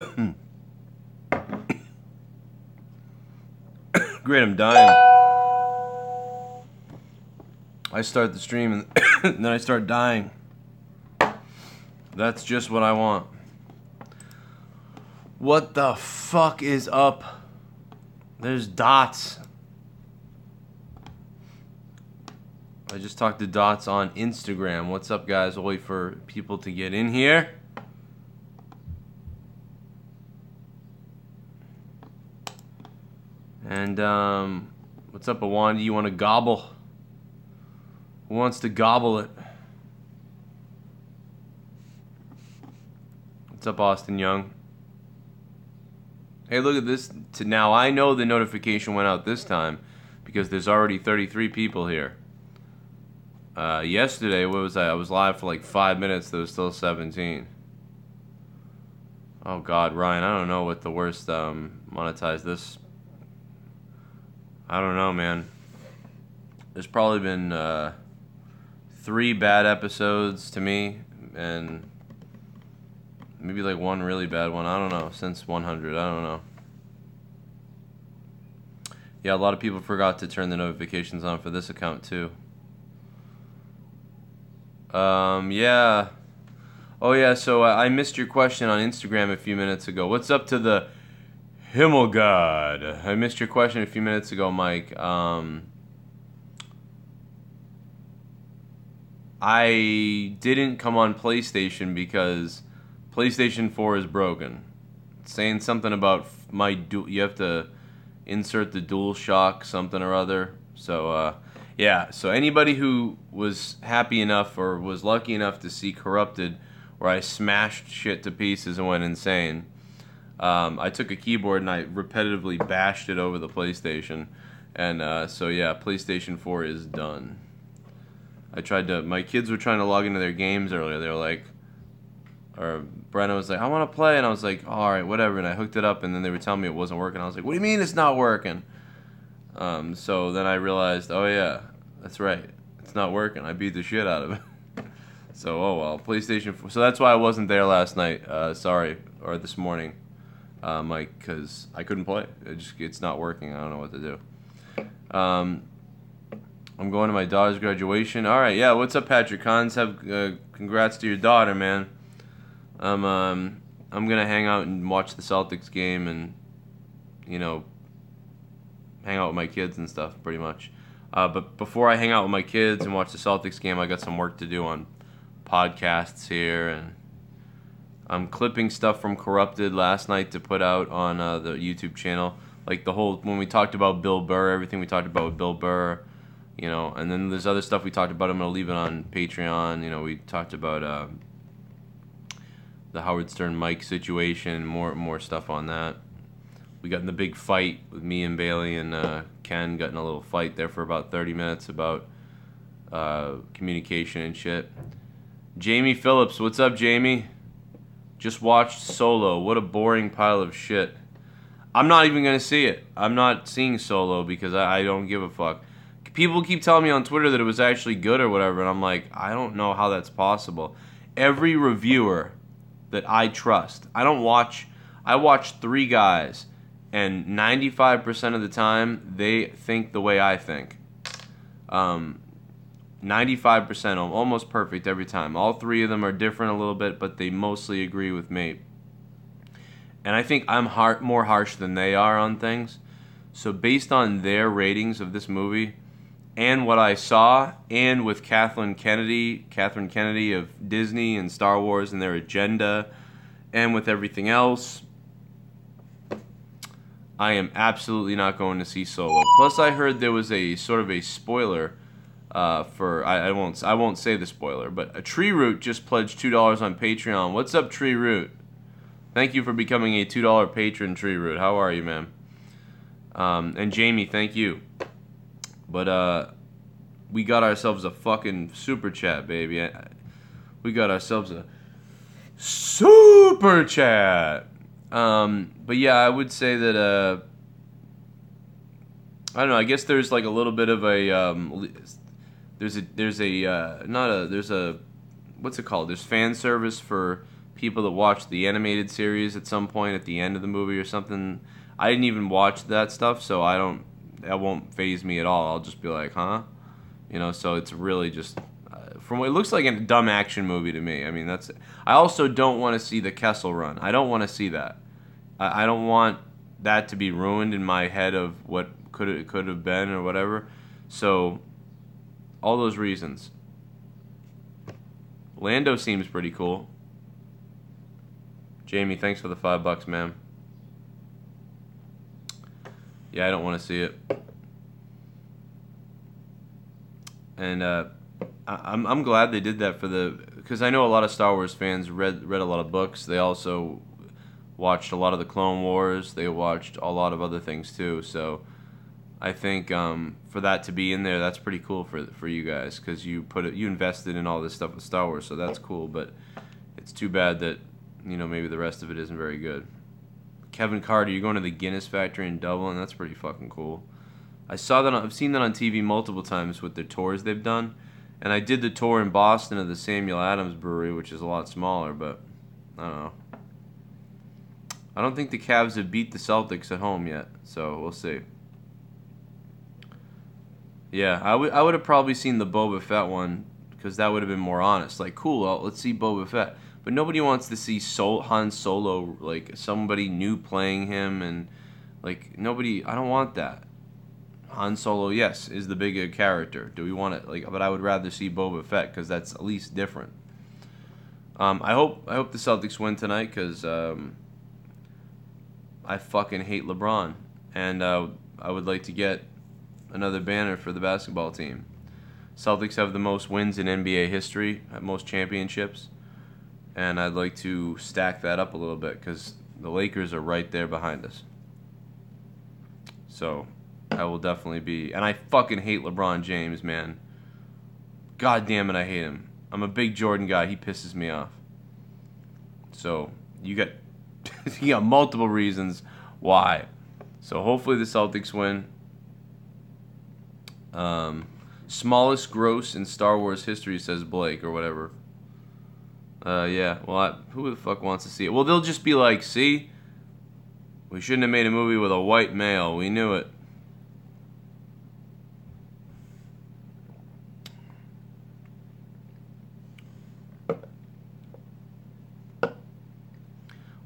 Great, I'm dying. I start the stream and then I start dying. That's just what I want. What the fuck is up? There's Dots. I just talked to Dots on Instagram. What's up, guys? I'll wait for people to get in here. And, what's up, Wana? You want to gobble? Who wants to gobble it? What's up, Austin Young? Hey, look at this. Now, I know the notification went out this time because there's already 33 people here. Yesterday, what was I? I was live for like 5 minutes. There was still 17. Oh, God, Ryan, I don't know what the worst monetize this. I don't know, man. There's probably been 3 bad episodes to me, and maybe like 1 really bad one. I don't know. Since 100, I don't know. Yeah, a lot of people forgot to turn the notifications on for this account too. Yeah. Oh yeah, so I missed your question on Instagram a few minutes ago. What's up to the Himmel God? I missed your question a few minutes ago, Mike. I didn't come on PlayStation because PlayStation 4 is broken. It's saying something about you have to insert the DualShock something or other. So yeah, so anybody who was happy enough or was lucky enough to see Corrupted, where I smashed shit to pieces and went insane, I took a keyboard and I repetitively bashed it over the PlayStation, and so yeah, PlayStation 4 is done. My kids were trying to log into their games earlier. They were like, or Brenna was like, I want to play, and I was like, all right, whatever, and I hooked it up, and then they were telling me it wasn't working. I was like, what do you mean it's not working? So then I realized, oh yeah, that's right, it's not working. I beat the shit out of it. So, oh well, PlayStation 4. So that's why I wasn't there last night, sorry, or this morning, Mike, because I couldn't play. It's not working. I don't know what to do. I'm going to my daughter's graduation. All right, yeah. What's up, Patrick Cons? Congrats to your daughter, man. I'm gonna hang out and watch the Celtics game, and you know, hang out with my kids and stuff, pretty much. But before I hang out with my kids and watch the Celtics game, I got some work to do on podcasts here, and I'm clipping stuff from Corrupted last night to put out on the YouTube channel, like when we talked about Bill Burr, everything we talked about with Bill Burr. You know, and then there's other stuff we talked about. I'm going to leave it on Patreon. You know, we talked about the Howard Stern Mike situation, more stuff on that. We got in the big fight with me and Bailey and Ken, got in a little fight there for about 30 minutes about communication and shit. Jamie Phillips, what's up, Jamie? Just watched Solo. What a boring pile of shit. I'm not even going to see it. I'm not seeing Solo because I don't give a fuck. People keep telling me on Twitter that it was actually good or whatever, and I'm like, I don't know how that's possible. Every reviewer that I trust, I watch 3 guys, and 95% of the time, they think the way I think. 95%, almost perfect every time. All 3 of them are different a little bit, but they mostly agree with me. And I think I'm more harsh than they are on things. So based on their ratings of this movie, and what I saw, and with Catherine Kennedy of Disney and Star Wars and their agenda, and with everything else, I am absolutely not going to see Solo. Plus, I heard there was a sort of a spoiler for I won't say the spoiler, but a Tree Root just pledged $2 on Patreon. What's up, Tree Root? Thank you for becoming a $2 patron, Tree Root. How are you, man? And Jamie, thank you. But we got ourselves a fucking super chat, baby. We got ourselves a super chat. But yeah, I would say that I don't know. I guess there's like a little bit of a there's a what's it called? There's fan service for people that watched the animated series at some point at the end of the movie or something. I didn't even watch that stuff, so that won't faze me at all. I'll just be like, huh? You know, so it's really just, from what it looks like, a dumb action movie to me. I mean, that's. I also don't want to see the Kessel Run. I don't want to see that. I don't want that to be ruined in my head of what could have been or whatever. So, all those reasons. Lando seems pretty cool. Jamie, thanks for the $5, man. Yeah, I don't want to see it. And I'm glad they did that because I know a lot of Star Wars fans read a lot of books. They also watched a lot of the Clone Wars. They watched a lot of other things too. So I think for that to be in there, that's pretty cool for you guys, because you invested in all this stuff with Star Wars. So that's cool. But it's too bad that, you know, maybe the rest of it isn't very good. Kevin Carter, you're going to the Guinness factory in Dublin. That's pretty fucking cool. I've seen that on TV multiple times with the tours they've done. And I did the tour in Boston of the Samuel Adams Brewery, which is a lot smaller, but I don't know. I don't think the Cavs have beat the Celtics at home yet, so we'll see. Yeah, I would have probably seen the Boba Fett one, because that would have been more honest. Like, cool, let's see Boba Fett. But nobody wants to see Han Solo, like, somebody new playing him, and, like, nobody, I don't want that. Han Solo, yes, is the bigger character. Do we want it? Like, but I would rather see Boba Fett, because that's at least different. I hope the Celtics win tonight, because I fucking hate LeBron, and I would like to get another banner for the basketball team. Celtics have the most wins in NBA history, have most championships, and I'd like to stack that up a little bit, because the Lakers are right there behind us. So I will definitely be, and I fucking hate LeBron James, man. God damn it, I hate him. I'm a big Jordan guy. He pisses me off. So you got multiple reasons why. So hopefully the Celtics win. Smallest gross in Star Wars history, says Blake, or whatever. Yeah, well, who the fuck wants to see it? Well, they'll just be like, see? We shouldn't have made a movie with a white male. We knew it.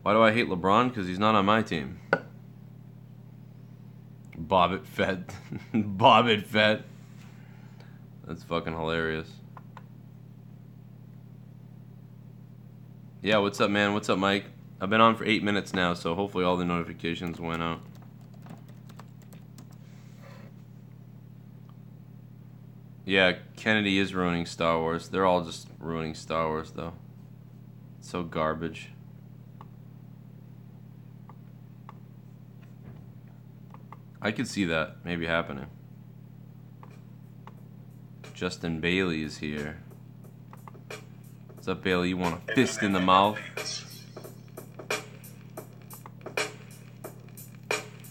Why do I hate LeBron? Because he's not on my team. Bobbit Fett. Bobbit Fett. That's fucking hilarious. Yeah, what's up, man? What's up, Mike? I've been on for 8 minutes now, so hopefully all the notifications went out. Yeah, Kennedy is ruining Star Wars. They're all just ruining Star Wars, though. It's so garbage. I could see that maybe happening. Justin Bailey is here. What's up, Bailey? You want a fist in the mouth?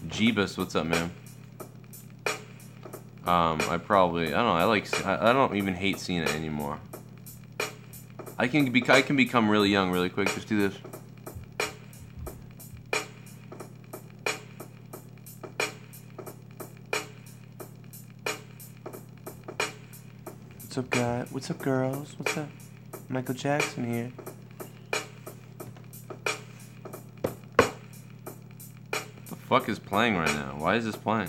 Jeebus, what's up, man? I don't know. I don't even hate seeing it anymore. I can become really young really quick. Just do this. What's up, guys? What's up, girls? What's up? Michael Jackson here. What the fuck is playing right now? Why is this playing?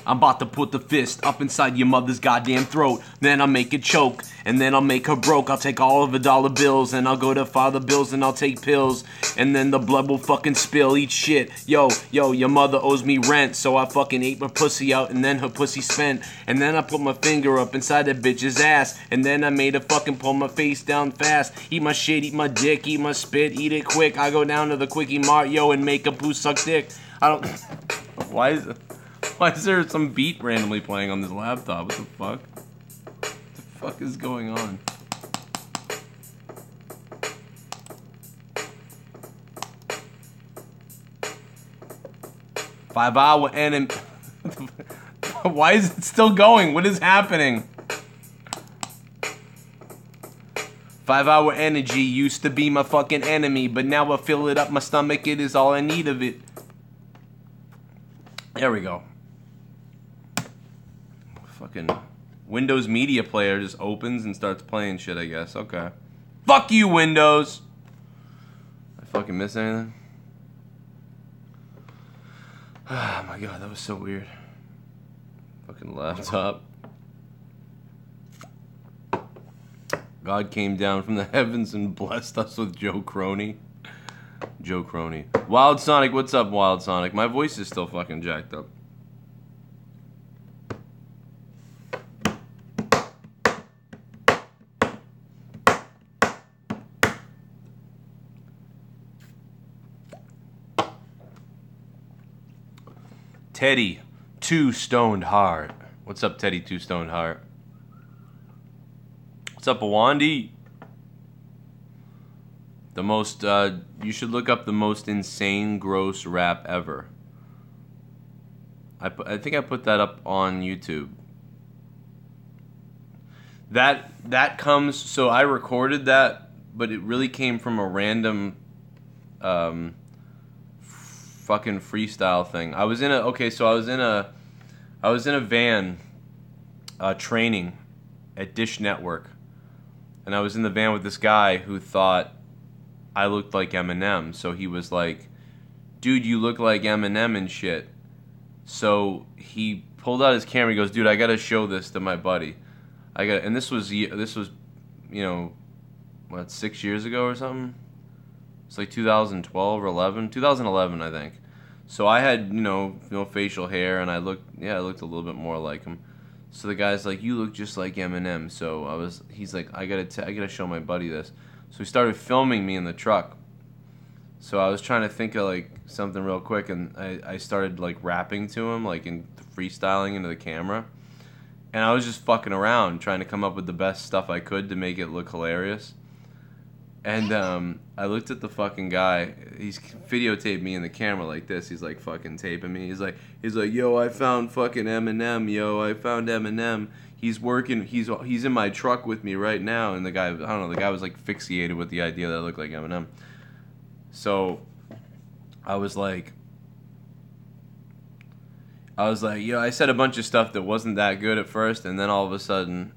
I'm about to put the fist up inside your mother's goddamn throat. Then I'll make it choke, and then I'll make her broke. I'll take all of the dollar bills, and I'll go to Father Bills, and I'll take pills. And then the blood will fucking spill, eat shit. Yo, your mother owes me rent, so I fucking ate my pussy out, and then her pussy spent. And then I put my finger up inside that bitch's ass, and then I made her fucking pull my face down fast. Eat my shit, eat my dick, eat my spit, eat it quick. I go down to the Quickie Mart, yo, and make a poo suck dick. I don't... Why is there some beat randomly playing on this laptop? What the fuck? What the fuck is going on? Five-hour anime. Why is it still going? What is happening? 5-hour energy used to be my fucking enemy, but now I fill it up my stomach, it is all I need of it. There we go. Fucking Windows Media Player just opens and starts playing shit, I guess. Okay. Fuck you, Windows! I fucking miss anything? Oh my god, that was so weird. Fucking laptop. God came down from the heavens and blessed us with Joe Cronin. Joe Cronin. Wild Sonic, what's up, Wild Sonic? My voice is still fucking jacked up. Teddy, 2 Stoned Heart. What's up, Teddy, 2 Stoned Heart? What's up, Awandi? The most, you should look up the most insane, gross rap ever. I think I put that up on YouTube. That comes, so I recorded that, but it really came from a random, fucking freestyle thing. I was in a van, training at Dish Network. And I was in the van with this guy who thought I looked like Eminem. So he was like, dude, you look like Eminem and shit. So he pulled out his camera. He goes, dude, I got to show this to my buddy. And this was, you know, what, 6 years ago or something? It's like 2012 or 11. 2011, I think. So I had, you know, no facial hair, and I looked a little bit more like him. So the guy's like, you look just like Eminem. So he's like, I gotta show my buddy this. So he started filming me in the truck. So I was trying to think of like something real quick, and I started like rapping to him, like in freestyling into the camera. And I was just fucking around, trying to come up with the best stuff I could to make it look hilarious. And I looked at the fucking guy. He's videotaped me in the camera like this. He's like fucking taping me. He's like, yo, I found fucking Eminem. Yo, I found Eminem. He's working. He's in my truck with me right now. And the guy, I don't know. The guy was like fixated with the idea that I looked like Eminem. So I was like, yo, I said a bunch of stuff that wasn't that good at first, and then all of a sudden,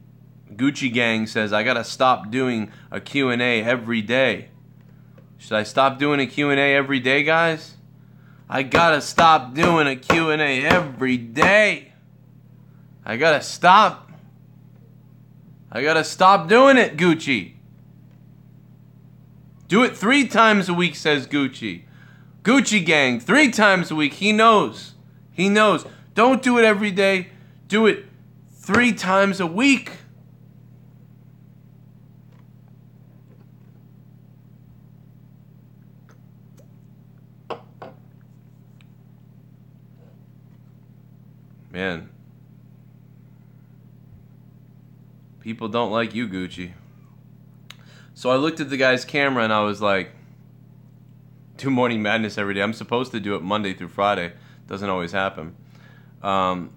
Gucci Gang says, I gotta stop doing a Q&A every day. Should I stop doing a Q&A every day, guys? I gotta stop doing a Q&A every day. I gotta stop. I gotta stop doing it, Gucci. Do it 3 times a week, says Gucci. Gucci Gang, 3 times a week. He knows. He knows. Don't do it every day. Do it 3 times a week. Man. People don't like you, Gucci. So I looked at the guy's camera and I was like, do Morning Madness every day. I'm supposed to do it Monday through Friday. Doesn't always happen. But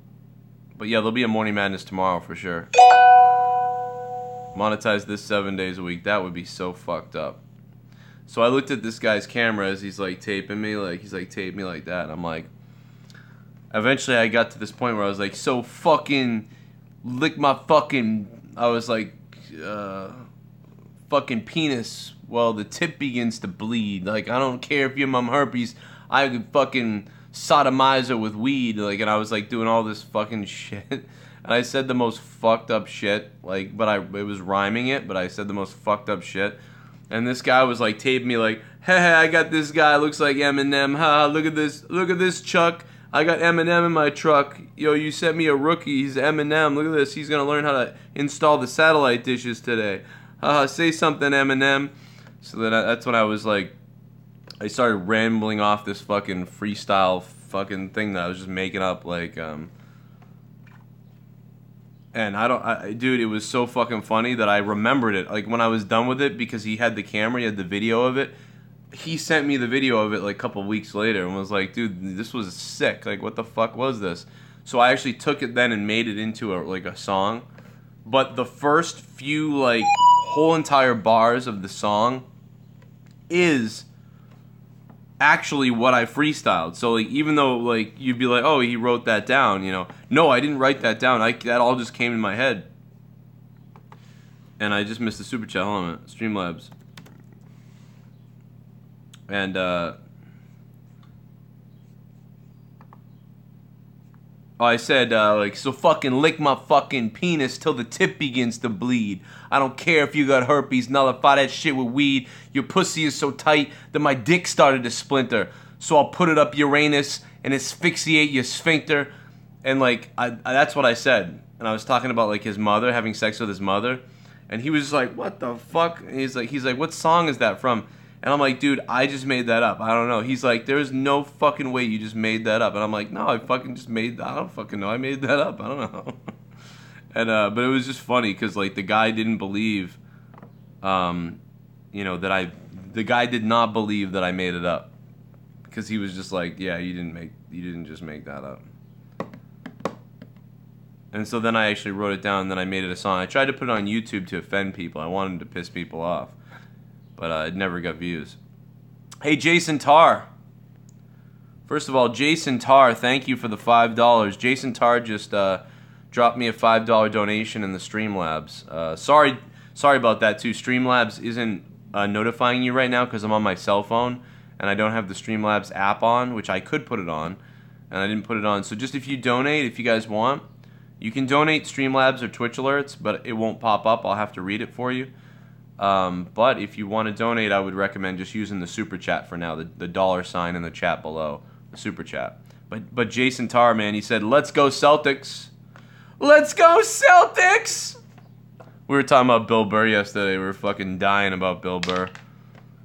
yeah, there'll be a Morning Madness tomorrow for sure. Monetize this 7 days a week. That would be so fucked up. So I looked at this guy's camera as he's like taping me. Like he's like taping me like that. And I'm like, eventually I got to this point where I was like, so fucking lick my fucking, I was like, fucking penis. Well, the tip begins to bleed. Like, I don't care if your mom herpes. I could fucking sodomize her with weed. Like, and I was like doing all this fucking shit. And I said the most fucked up shit. Like, but it was rhyming it, but I said the most fucked up shit. And this guy was like taping me like, hey, I got this guy, looks like Eminem. Ha, look at this, Chuck. I got Eminem in my truck. Yo, you sent me a rookie. He's Eminem. Look at this. He's gonna learn how to install the satellite dishes today. Say something, Eminem. So then that's when I was like, I started rambling off this fucking freestyle fucking thing that I was just making up, like, and dude, it was so fucking funny that I remembered it. Like, when I was done with it, because he had the camera, he had the video of it, he sent me the video of it, like, a couple weeks later, and was like, dude, this was sick. Like, what the fuck was this? So I actually took it then and made it into a song. But the first few, like, whole entire bars of the song is actually what I freestyled. So like, even though like you'd be like, oh, he wrote that down, you know, no, I didn't write that down. That all just came in my head. And I just missed the super chat. Hold on a minute. Streamlabs. And I said, like, so fucking lick my fucking penis till the tip begins to bleed. I don't care if you got herpes, nullify that shit with weed. Your pussy is so tight that my dick started to splinter. So I'll put it up Uranus and asphyxiate your sphincter. And, like, that's what I said. And I was talking about, like, his mother, having sex with his mother. And he was just like, what the fuck? And he's like, what song is that from? And I'm like, dude, I just made that up. I don't know. He's like, there's no fucking way you just made that up. And I'm like, no, I fucking just made that. I don't fucking know. I made that up. I don't know. And but it was just funny because like the guy didn't believe, you know, that the guy did not believe that I made it up, because he was just like, yeah, you didn't just make that up. And so then I actually wrote it down and then I made it a song. I tried to put it on YouTube to offend people. I wanted to piss people off. But it never got views. Hey, Jason Tarr. First of all, Jason Tarr, thank you for the $5. Jason Tarr just dropped me a $5 donation in the Streamlabs. Sorry about that, too. Streamlabs isn't notifying you right now because I'm on my cell phone, and I don't have the Streamlabs app on, which I could put it on, and I didn't put it on. So just if you donate, if you guys want, you can donate Streamlabs or Twitch alerts, but it won't pop up. I'll have to read it for you. But if you want to donate, I would recommend just using the super chat for now, the $sign in the chat below, the super chat. But Jason Tarr, man, he said, let's go Celtics. Let's go Celtics! We were talking about Bill Burr yesterday. We were fucking dying about Bill Burr.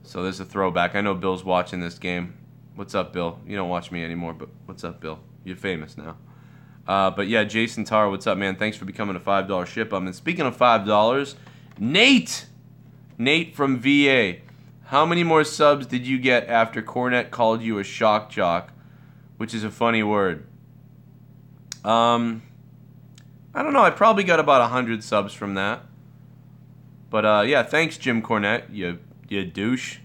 So there's a throwback. I know Bill's watching this game. What's up, Bill? You don't watch me anymore, but what's up, Bill? You're famous now. But yeah, Jason Tarr, what's up, man? Thanks for becoming a $5 ShiBUM. And speaking of $5, Nate from VA, how many more subs did you get after Cornette called you a shock jock, which is a funny word? I don't know. I probably got about 100 subs from that. But yeah, thanks, Jim Cornette, you douche.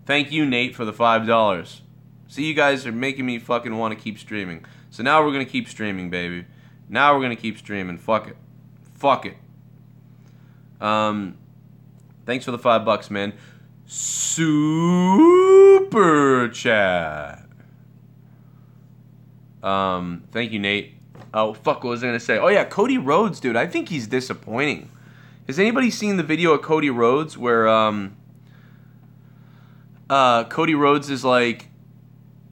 Thank you, Nate, for the $5. See, you guys are making me fucking want to keep streaming. So now we're going to keep streaming, baby. Now we're going to keep streaming. Fuck it. Fuck it. Thanks for the $5, man. Super chat. Thank you, Nate. Oh, fuck, what was I going to say? Oh, yeah, Cody Rhodes, dude. I think he's disappointing. Has anybody seen the video of Cody Rhodes where, Cody Rhodes is like,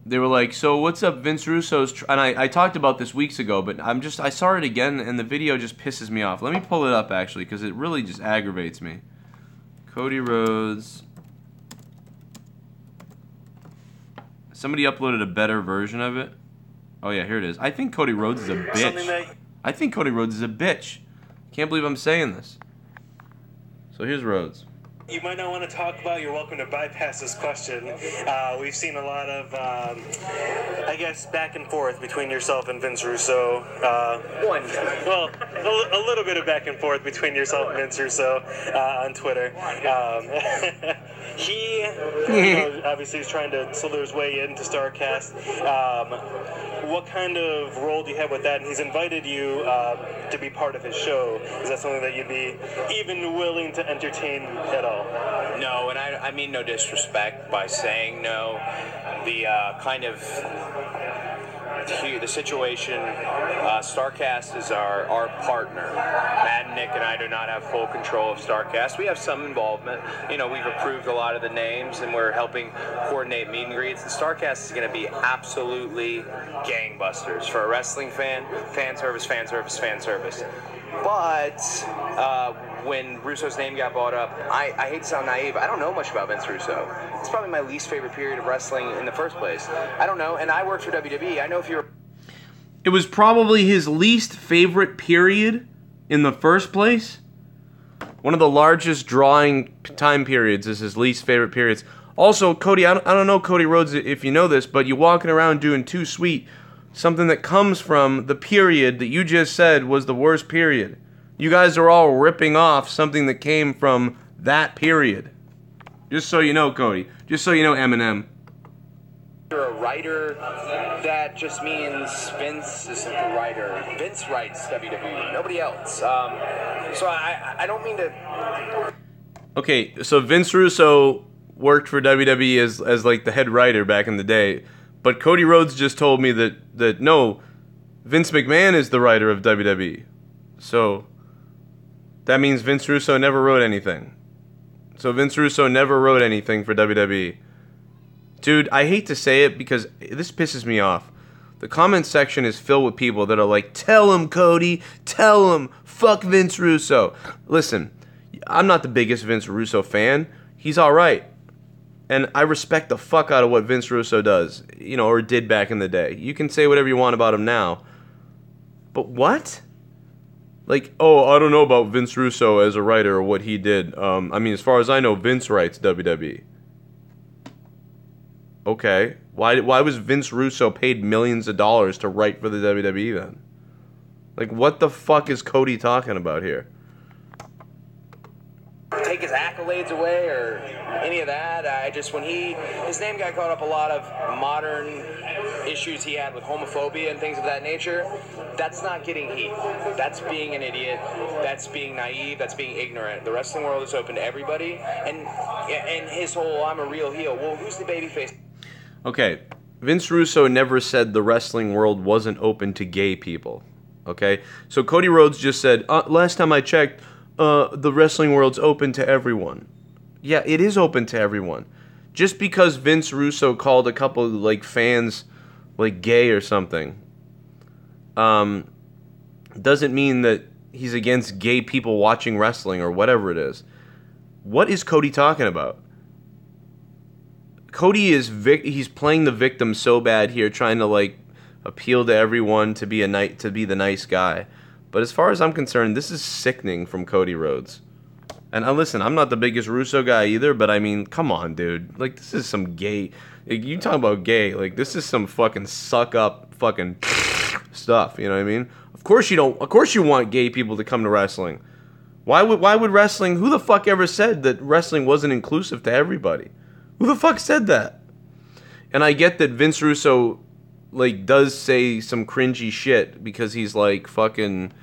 they were like, so what's up, Vince Russo's, and I talked about this weeks ago, but I saw it again, and the video just pisses me off. Let me pull it up, actually, because it really just aggravates me. Cody Rhodes. Somebody uploaded a better version of it. Oh yeah, here it is. I think Cody Rhodes is a bitch. I think Cody Rhodes is a bitch. Can't believe I'm saying this. So here's Rhodes. You might not want to talk about. You're welcome to bypass this question. We've seen a lot of, I guess, back and forth between yourself and Vince Russo. Well, a little bit of back and forth between yourself and Vince Russo on Twitter. He obviously is trying to slither his way into StarCast. What kind of role do you have with that? And he's invited you to be part of his show. Is that something that you'd be even willing to entertain at all? No, and I mean no disrespect by saying no. The kind of the situation, StarCast is our partner. Matt and Nick and I do not have full control of StarCast. We have some involvement. You know, we've approved a lot of the names, and we're helping coordinate meet and greets. And StarCast is going to be absolutely gangbusters for a wrestling fan. Fan service, fan service, fan service. But when Russo's name got brought up, I hate to sound naive. I don't know much about Vince Russo. It's probably my least favorite period of wrestling in the first place. I don't know, and I worked for WWE. I know if you're... It was probably his least favorite period in the first place. One of the largest drawing time periods is his least favorite periods. Also, Cody, I don't know, Cody Rhodes, if you know this, but you're walking around doing Too Sweet, something that comes from the period that you just said was the worst period. You guys are all ripping off something that came from That period. Just so you know, Cody. Just so you know, Eminem. You're a writer, that just means Vince is the writer. Vince writes WWE, nobody else. So I don't mean to... Okay, so Vince Russo worked for WWE as like the head writer back in the day, but Cody Rhodes just told me that no, Vince McMahon is the writer of WWE. So that means Vince Russo never wrote anything. So Vince Russo never wrote anything for WWE. Dude, I hate to say it because this pisses me off. The comment section is filled with people that are like, tell him, Cody, tell him, fuck Vince Russo. Listen, I'm not the biggest Vince Russo fan. He's alright. And I respect the fuck out of what Vince Russo does, you know, or did back in the day. You can say whatever you want about him now. But what? Like, oh, I don't know about Vince Russo as a writer or what he did. I mean, as far as I know, Vince writes WWE. Okay. Why was Vince Russo paid millions of dollars to write for the WWE then? Like, what the fuck is Cody talking about here? Take his accolades away or any of that. When his name got caught up a lot of modern issues he had with homophobia and things of that nature, that's not getting heat. That's being an idiot. That's being naive. That's being ignorant. The wrestling world is open to everybody. And his whole, I'm a real heel. Well, who's the babyface? Okay, Vince Russo never said the wrestling world wasn't open to gay people. Okay, so Cody Rhodes just said, last time I checked, the wrestling world's open to everyone. Yeah, it is open to everyone. Just because Vince Russo called a couple of, like, fans, like, gay or something, doesn't mean that he's against gay people watching wrestling or whatever it is. What is Cody talking about? Cody is he's playing the victim so bad here, trying to, like, appeal to everyone to be the nice guy. But as far as I'm concerned, this is sickening from Cody Rhodes. And listen, I'm not the biggest Russo guy either, but I mean, come on, dude. Like, this is some gay... Like, you talk about gay, like, this is some fucking suck-up fucking stuff, you know what I mean? Of course you don't... Of course you want gay people to come to wrestling. Why would wrestling... Who the fuck ever said that wrestling wasn't inclusive to everybody? Who the fuck said that? And I get that Vince Russo, like, does say some cringy shit because he's, like, fucking...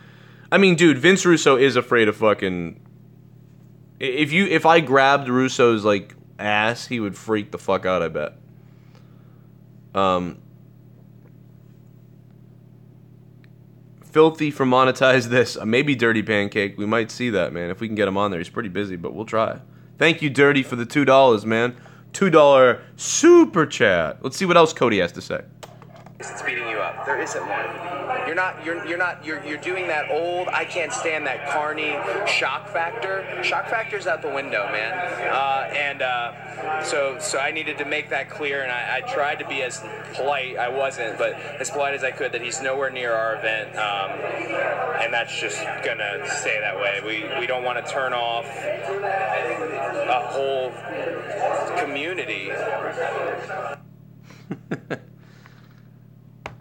I mean, dude, Vince Russo is afraid of fucking... If I grabbed Russo's, like, ass, he would freak the fuck out, I bet. Filthy for monetize this. Maybe Dirty Pancake. We might see that, man. If we can get him on there. He's pretty busy, but we'll try. Thank you, Dirty, for the $2, man. $2 super chat. Let's see what else Cody has to say. It's beating you up. There isn't one. You're doing that old, I can't stand that carny shock factor. Shock factor's out the window, man. So I needed to make that clear, and I tried to be as polite. I wasn't, but as polite as I could, that he's nowhere near our event, and that's just gonna stay that way. We don't want to turn off a whole community.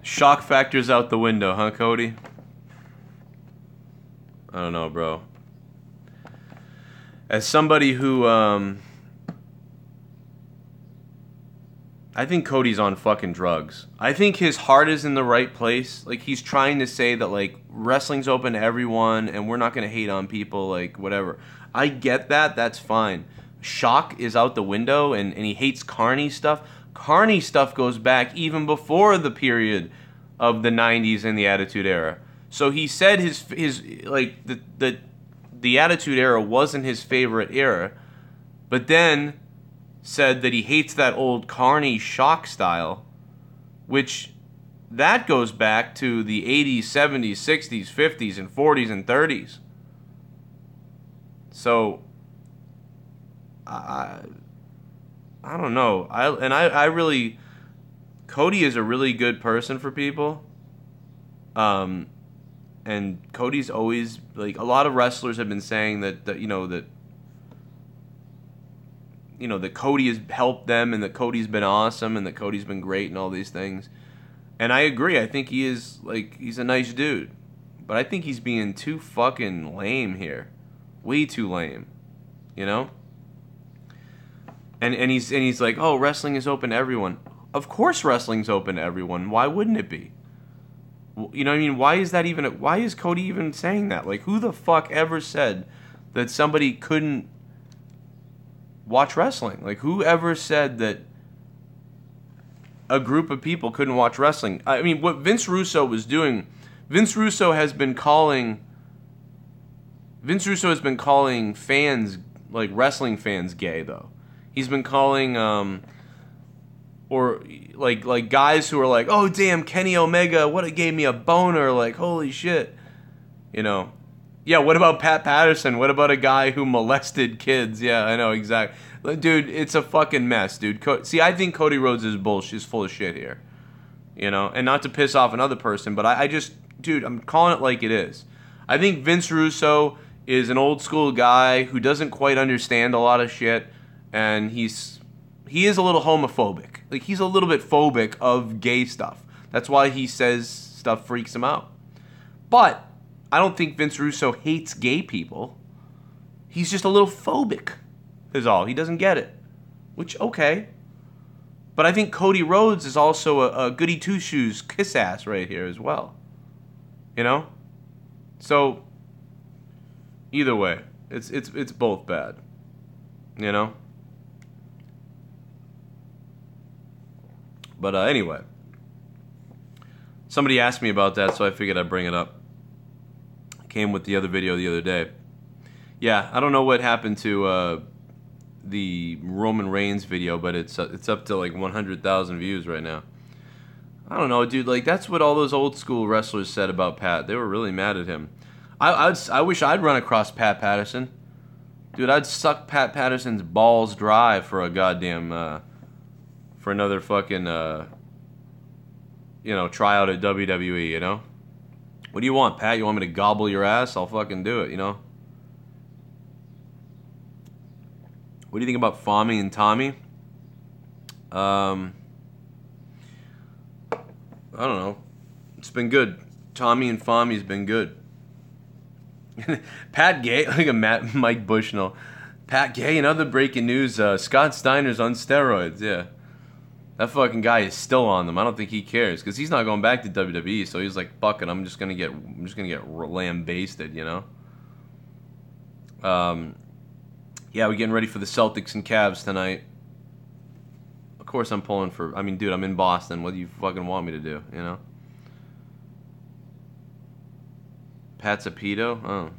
Shock factor's out the window, huh, Cody? I don't know, bro. As somebody who, I think Cody's on fucking drugs. I think his heart is in the right place. Like, he's trying to say that, like, wrestling's open to everyone and we're not going to hate on people, like, whatever. I get that. That's fine. Shock is out the window and he hates carny stuff. Carny stuff goes back even before the period of the 90s and the Attitude Era. So he said his like the Attitude Era wasn't his favorite era, but then said that he hates that old carny shock style, which that goes back to the 80s, 70s, 60s, 50s, and 40s and 30s. So I don't know. I really... Cody is a really good person for people. And Cody's always... Like, a lot of wrestlers have been saying that Cody has helped them and that Cody's been awesome and that Cody's been great and all these things. And I agree. I think he is, like, he's a nice dude. But I think he's being too fucking lame here. Way too lame. you know? And he's like, oh, wrestling is open to everyone. Of course wrestling's open to everyone. Why wouldn't it be? You know what I mean? Why is Cody even saying that? Like, who the fuck ever said that somebody couldn't watch wrestling? Like, who ever said that a group of people couldn't watch wrestling? I mean, what Vince Russo was doing, Vince Russo has been calling fans, like wrestling fans, gay, though. He's been calling, or like guys who are like, oh damn, Kenny Omega, what, it gave me a boner, like holy shit, you know. Yeah, what about Pat Patterson? What about a guy who molested kids? Yeah, I know, exactly. Dude, it's a fucking mess, dude. See, I think Cody Rhodes is bullshit. She's full of shit here, you know. And not to piss off another person, but I just, dude, I'm calling it like it is. I think Vince Russo is an old school guy who doesn't quite understand a lot of shit, and he is a little homophobic. Like, he's a little bit phobic of gay stuff. That's why he says stuff freaks him out. But I don't think Vince Russo hates gay people. He's just a little phobic, is all. He doesn't get it. Which, okay. But I think Cody Rhodes is also a goody two-shoes kiss ass right here as well. You know? So, either way, it's both bad. You know? But anyway, somebody asked me about that, so I figured I'd bring it up. Came with the other video the other day. Yeah, I don't know what happened to the Roman Reigns video, but it's up to like 100,000 views right now. I don't know, dude. Like, that's what all those old school wrestlers said about Pat. They were really mad at him. I wish I'd run across Pat Patterson. Dude, I'd suck Pat Patterson's balls dry for a goddamn for another fucking you know, tryout at WWE, you know? What do you want, Pat? You want me to gobble your ass? I'll fucking do it, you know? What do you think about Fami and Tommy? I don't know. It's been good. Tommy and Fami's been good. Pat Gay, like a Mike Bushnell. Pat Gay, and other breaking news, Scott Steiner's on steroids, yeah. That fucking guy is still on them. I don't think he cares, because he's not going back to WWE, so he's like, fuck it, I'm just gonna get lambasted, you know? Yeah, we're getting ready for the Celtics and CAVS tonight. Of course I'm pulling for, I mean, dude, I'm in Boston. What do you fucking want me to do, you know? Pat's a pedo? Oh,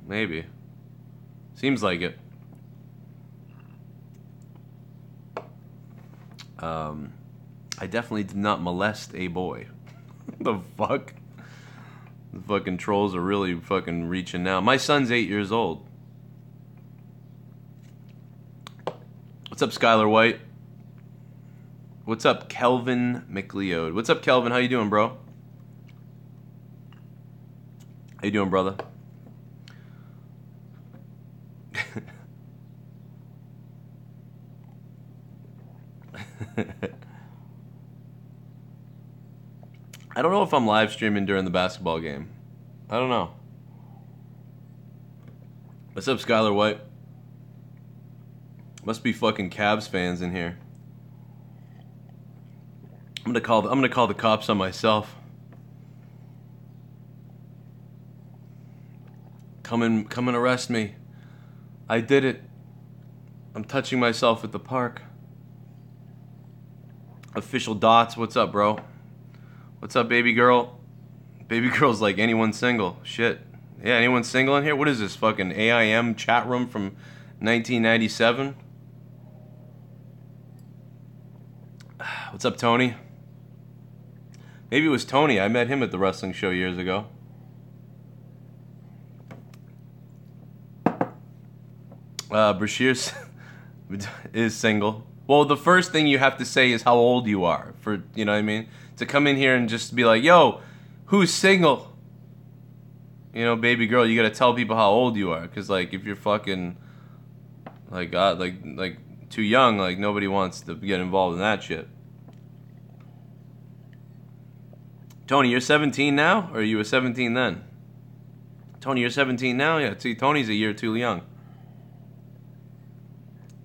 maybe. Seems like it. I definitely did not molest a boy. The fuck? The fucking trolls are really fucking reaching now. My son's 8 years old. What's up, Skyler White? What's up, Kelvin McLeod? What's up, Kelvin? How you doing, bro? How you doing, brother? I don't know if I'm live streaming during the basketball game. I don't know. What's up, Skyler White? Must be fucking CAVS fans in here. I'm gonna call the cops on myself. Come and arrest me. I did it. I'm touching myself at the park. Official Dots, what's up, bro? What's up, baby girl? Baby girl's like, anyone single? Shit. Yeah, anyone single in here? What is this, fucking AIM chat room from 1997? What's up, Tony? Maybe it was Tony. I met him at the wrestling show years ago. Brashear is single. Well, the first thing you have to say is how old you are. For, you know what I mean? To come in here and just be like, yo, who's single? You know, baby girl, you gotta tell people how old you are. Because, like, if you're fucking, like, God, like too young, like, nobody wants to get involved in that shit. Tony, you're 17 now? Or you were 17 then? Tony, you're 17 now? Yeah, see, Tony's a year too young.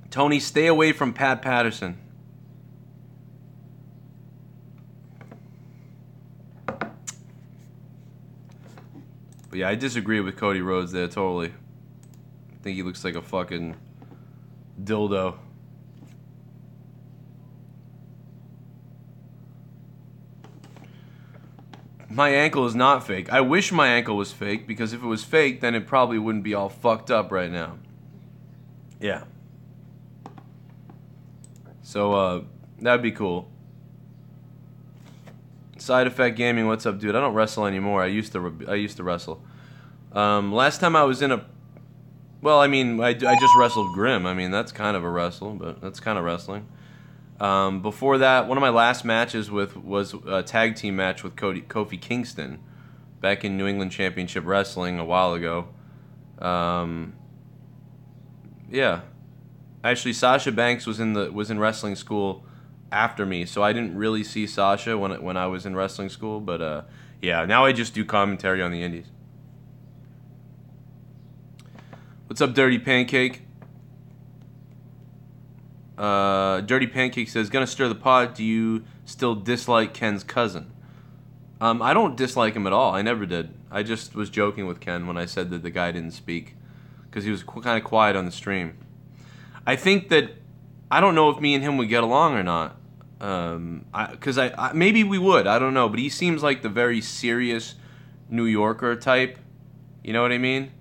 Tony, stay away from Pat Patterson. But yeah, I disagree with Cody Rhodes there, totally. I think he looks like a fucking dildo. My ankle is not fake. I wish my ankle was fake, because if it was fake, then it probably wouldn't be all fucked up right now. Yeah. So, that'd be cool. Side Effect Gaming, what's up, dude? I don't wrestle anymore. I used to wrestle. Last time I was in a... Well, I mean, I just wrestled Grim. I mean, that's kind of a wrestle, but that's kind of wrestling. Before that, one of my last matches was a tag team match with Kofi Kingston back in New England Championship Wrestling a while ago. Yeah. Actually, Sasha Banks was in wrestling school after me, so I didn't really see Sasha when I was in wrestling school, but yeah, now I just do commentary on the indies. What's up, Dirty Pancake? Dirty Pancake says, gonna stir the pot. Do you still dislike Ken's cousin? I don't dislike him at all. I never did. I just was joking with Ken when I said that the guy didn't speak, because he was kind of quiet on the stream. I think that, I don't know if me and him would get along or not. Because maybe we would. I don't know. But he seems like the very serious New Yorker type. You know what I mean?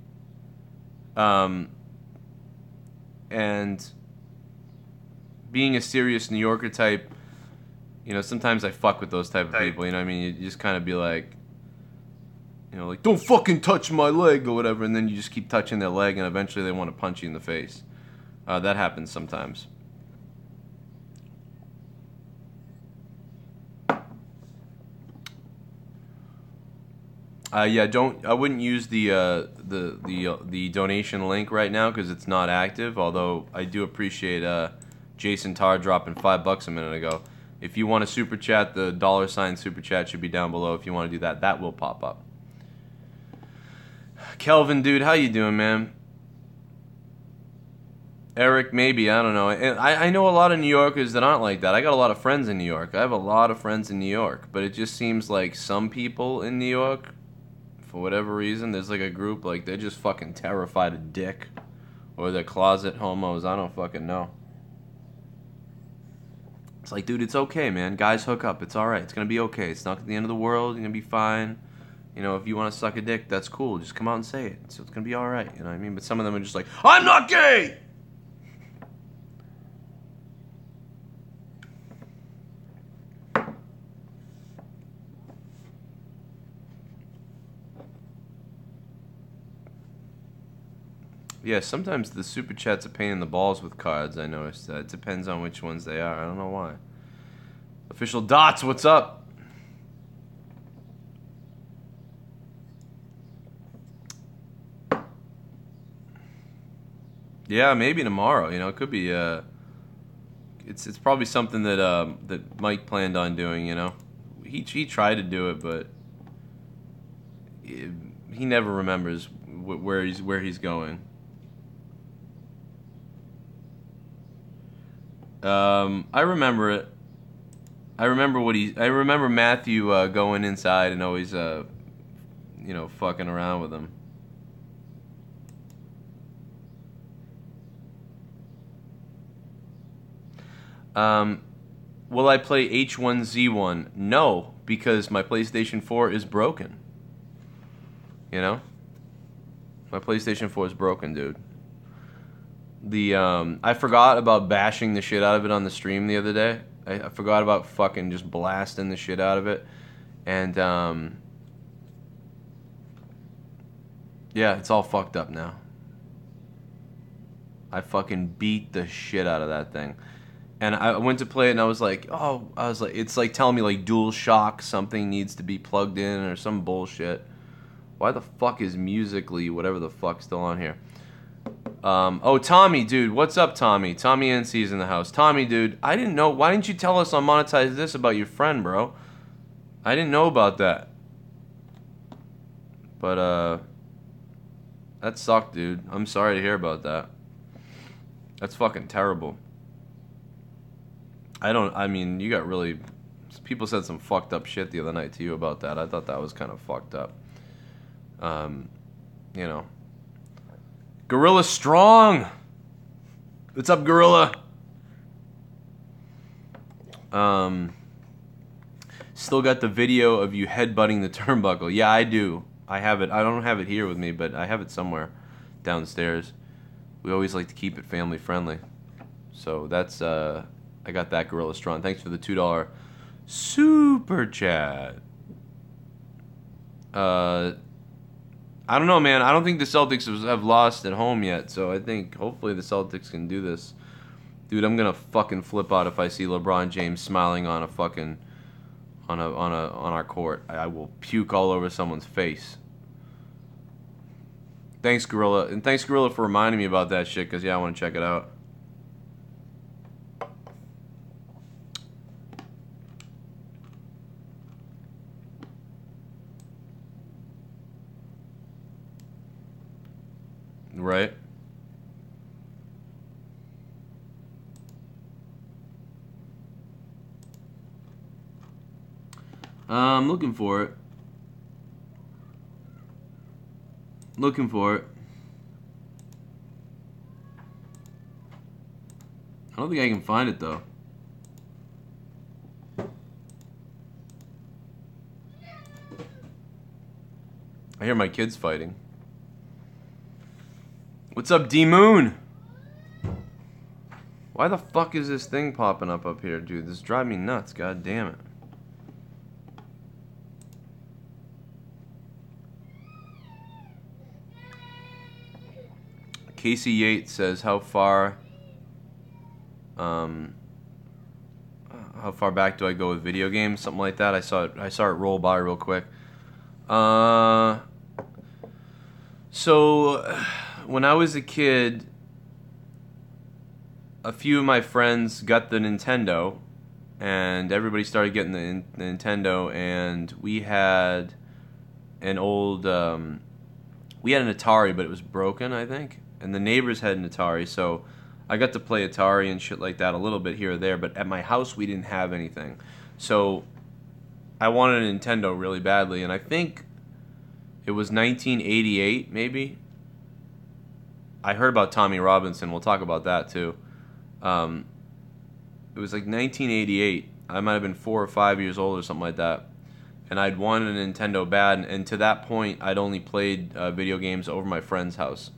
And being a serious New Yorker type, you know, sometimes I fuck with those type of people. You know what I mean? You just kind of be like, you know, like, don't fucking touch my leg or whatever. And then you just keep touching their leg, and eventually they want to punch you in the face. That happens sometimes. Yeah, I wouldn't use the donation link right now because it's not active. Although I do appreciate Jason Tarr dropping $5 a minute ago. If you want to super chat, the $ super chat should be down below. If you want to do that, that will pop up. Kelvin, dude, how you doing, man? Eric, maybe, I don't know. I know a lot of New Yorkers that aren't like that. I got a lot of friends in New York. I have a lot of friends in New York, but it just seems like some people in New York, for whatever reason, there's like a group, like they're just fucking terrified of dick, or they're closet homos. I don't fucking know. It's like, dude, it's okay, man. Guys hook up. It's alright. It's gonna be okay. It's not the end of the world. You're gonna be fine. You know, if you want to suck a dick, that's cool. Just come out and say it. So it's gonna be alright. You know what I mean? But some of them are just like, I'm not gay! Yeah, sometimes the super chat's a pain in the balls with cards, I noticed that. It depends on which ones they are. I don't know why. Official Dots, what's up? Yeah, maybe tomorrow. You know, it could be. It's probably something that that Mike planned on doing. You know, he tried to do it, but he never remembers where he's going. I remember it. I remember Matthew going inside and always you know, fucking around with him. Will I play H1Z1? No, because my PlayStation 4 is broken. You know? My PlayStation 4 is broken, dude. I forgot about bashing the shit out of it on the stream the other day. I forgot about fucking just blasting the shit out of it. And, yeah, it's all fucked up now. I fucking beat the shit out of that thing. And I went to play it and I was like, it's like telling me like DualShock something needs to be plugged in or some bullshit. Why the fuck is Musically whatever the fuck still on here? Oh, Tommy, dude. What's up, Tommy? Tommy NC's in the house. Tommy, dude, I didn't know. Why didn't you tell us on Monetize This about your friend, bro? I didn't know about that. But, that sucked, dude. I'm sorry to hear about that. That's fucking terrible. I mean, you got really... People said some fucked up shit the other night to you about that. I thought that was kind of fucked up. You know. Gorilla Strong! What's up, Gorilla? Still got the video of you headbutting the turnbuckle. Yeah, I do. I have it. I don't have it here with me, but I have it somewhere downstairs. We always like to keep it family friendly. So that's, I got that, Gorilla Strong. Thanks for the $2 super chat. I don't know, man. I don't think the Celtics have lost at home yet, so I think hopefully the Celtics can do this. Dude, I'm gonna fucking flip out if I see LeBron James smiling on a fucking on our court. I will puke all over someone's face. Thanks, Gorilla, and thanks, Gorilla, for reminding me about that shit. Cause yeah, I want to check it out. Right. I'm looking for it. Looking for it. I don't think I can find it though. I hear my kids fighting. What's up, D-Moon? Why the fuck is this thing popping up here, dude? This drives me nuts, god damn it. Casey Yates says, how far back do I go with video games? Something like that. I saw it roll by real quick. So when I was a kid, a few of my friends got the Nintendo, and everybody started getting the Nintendo, and we had an old, we had an Atari, but it was broken, I think, and the neighbors had an Atari, so I got to play Atari and shit like that a little bit here or there, but at my house we didn't have anything, so I wanted a Nintendo really badly, and I think it was 1988, maybe. I heard about Tommy Robinson. We'll talk about that too. It was like 1988. I might have been 4 or 5 years old or something like that. And I'd wanted a Nintendo bad. And to that point, I'd only played video games over my friend's house.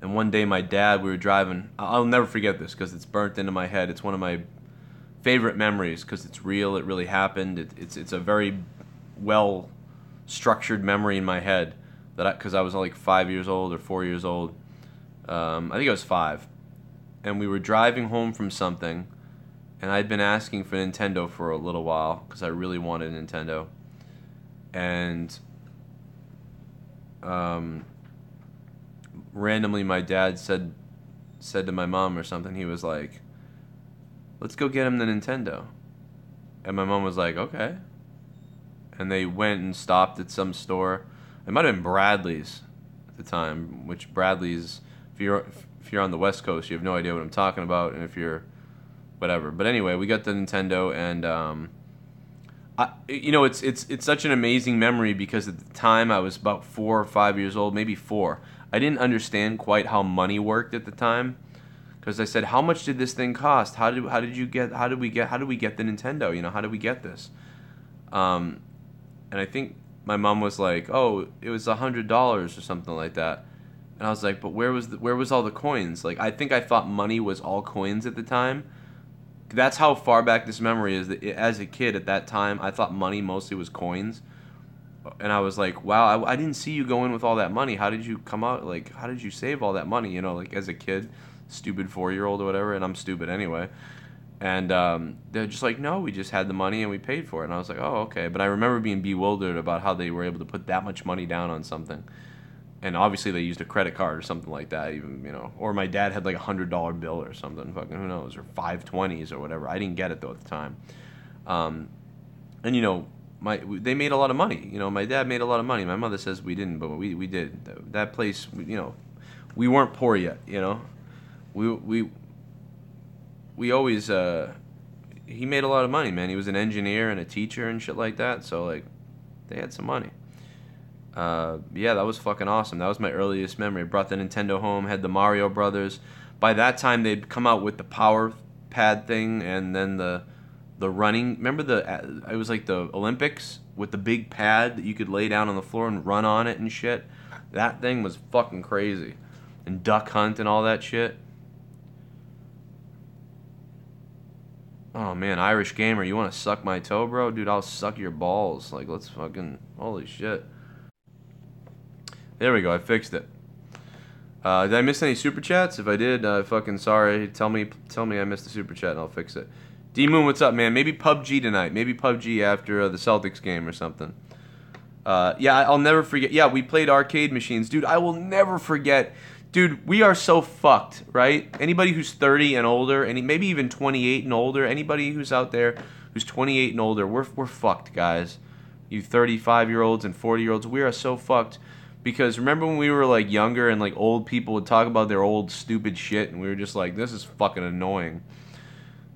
And one day, my dad, we were driving. I'll never forget this because it's burnt into my head. It's one of my favorite memories because it's real. It really happened. It's a very well structured memory in my head. Because I was like 5 years old or 4 years old. I think I was 5. And we were driving home from something, and I'd been asking for Nintendo for a little while because I really wanted a Nintendo. And randomly my dad said to my mom or something, he was like, let's go get him the Nintendo. And my mom was like, okay. And they went and stopped at some store. It might have been Bradley's at the time, which Bradley's, if you're on the West Coast, you have no idea what I'm talking about, and if you're whatever. But anyway, we got the Nintendo, and you know, it's such an amazing memory because at the time I was about 4 or 5 years old, maybe 4. I didn't understand quite how money worked at the time, because I said, how much did this thing cost? How did we get the Nintendo? You know, how did we get this? And I think my mom was like, oh, it was $100 or something like that. And I was like, but where was all the coins? Like, I think I thought money was all coins at the time. That's how far back this memory is. That as a kid at that time, I thought money mostly was coins. And I was like, wow, I didn't see you go in with all that money. How did you come out? Like, how did you save all that money? You know, like as a kid, stupid 4-year-old or whatever. And I'm stupid anyway. And they're just like, no, we just had the money and we paid for it. And I was like, oh, okay. But I remember being bewildered about how they were able to put that much money down on something. And obviously they used a credit card or something like that, even, you know. Or my dad had like $100 bill or something, fucking who knows, or 520s or whatever. I didn't get it though at the time. And you know, they made a lot of money. You know, my dad made a lot of money. My mother says we didn't, but we did. That place, you know, we weren't poor yet, you know. we always he made a lot of money, man. He was an engineer and a teacher and shit like that, so like they had some money. Yeah, that was fucking awesome. That was my earliest memory. I brought the Nintendo home, had the Mario Brothers. By that time, they'd come out with the power pad thing and then the running. Remember it was like the Olympics with the big pad that you could lay down on the floor and run on it and shit. That thing was fucking crazy. And Duck Hunt and all that shit. Oh man, Irish Gamer, you want to suck my toe, bro? Dude, I'll suck your balls. Like, let's fucking, holy shit. There we go, I fixed it. Did I miss any super chats? If I did, fucking sorry. Tell me I missed a super chat and I'll fix it. D-Moon, what's up, man? Maybe PUBG tonight. Maybe PUBG after the Celtics game or something. Yeah, I'll never forget. Yeah, we played arcade machines. Dude, I will never forget. Dude, we are so fucked, right? Anybody who's 30 and older, and maybe even 28 and older, anybody who's out there who's 28 and older, we're fucked, guys. You 35-year-olds and 40-year-olds, we are so fucked. Because remember when we were like younger and like old people would talk about their old stupid shit and we were just like, this is fucking annoying.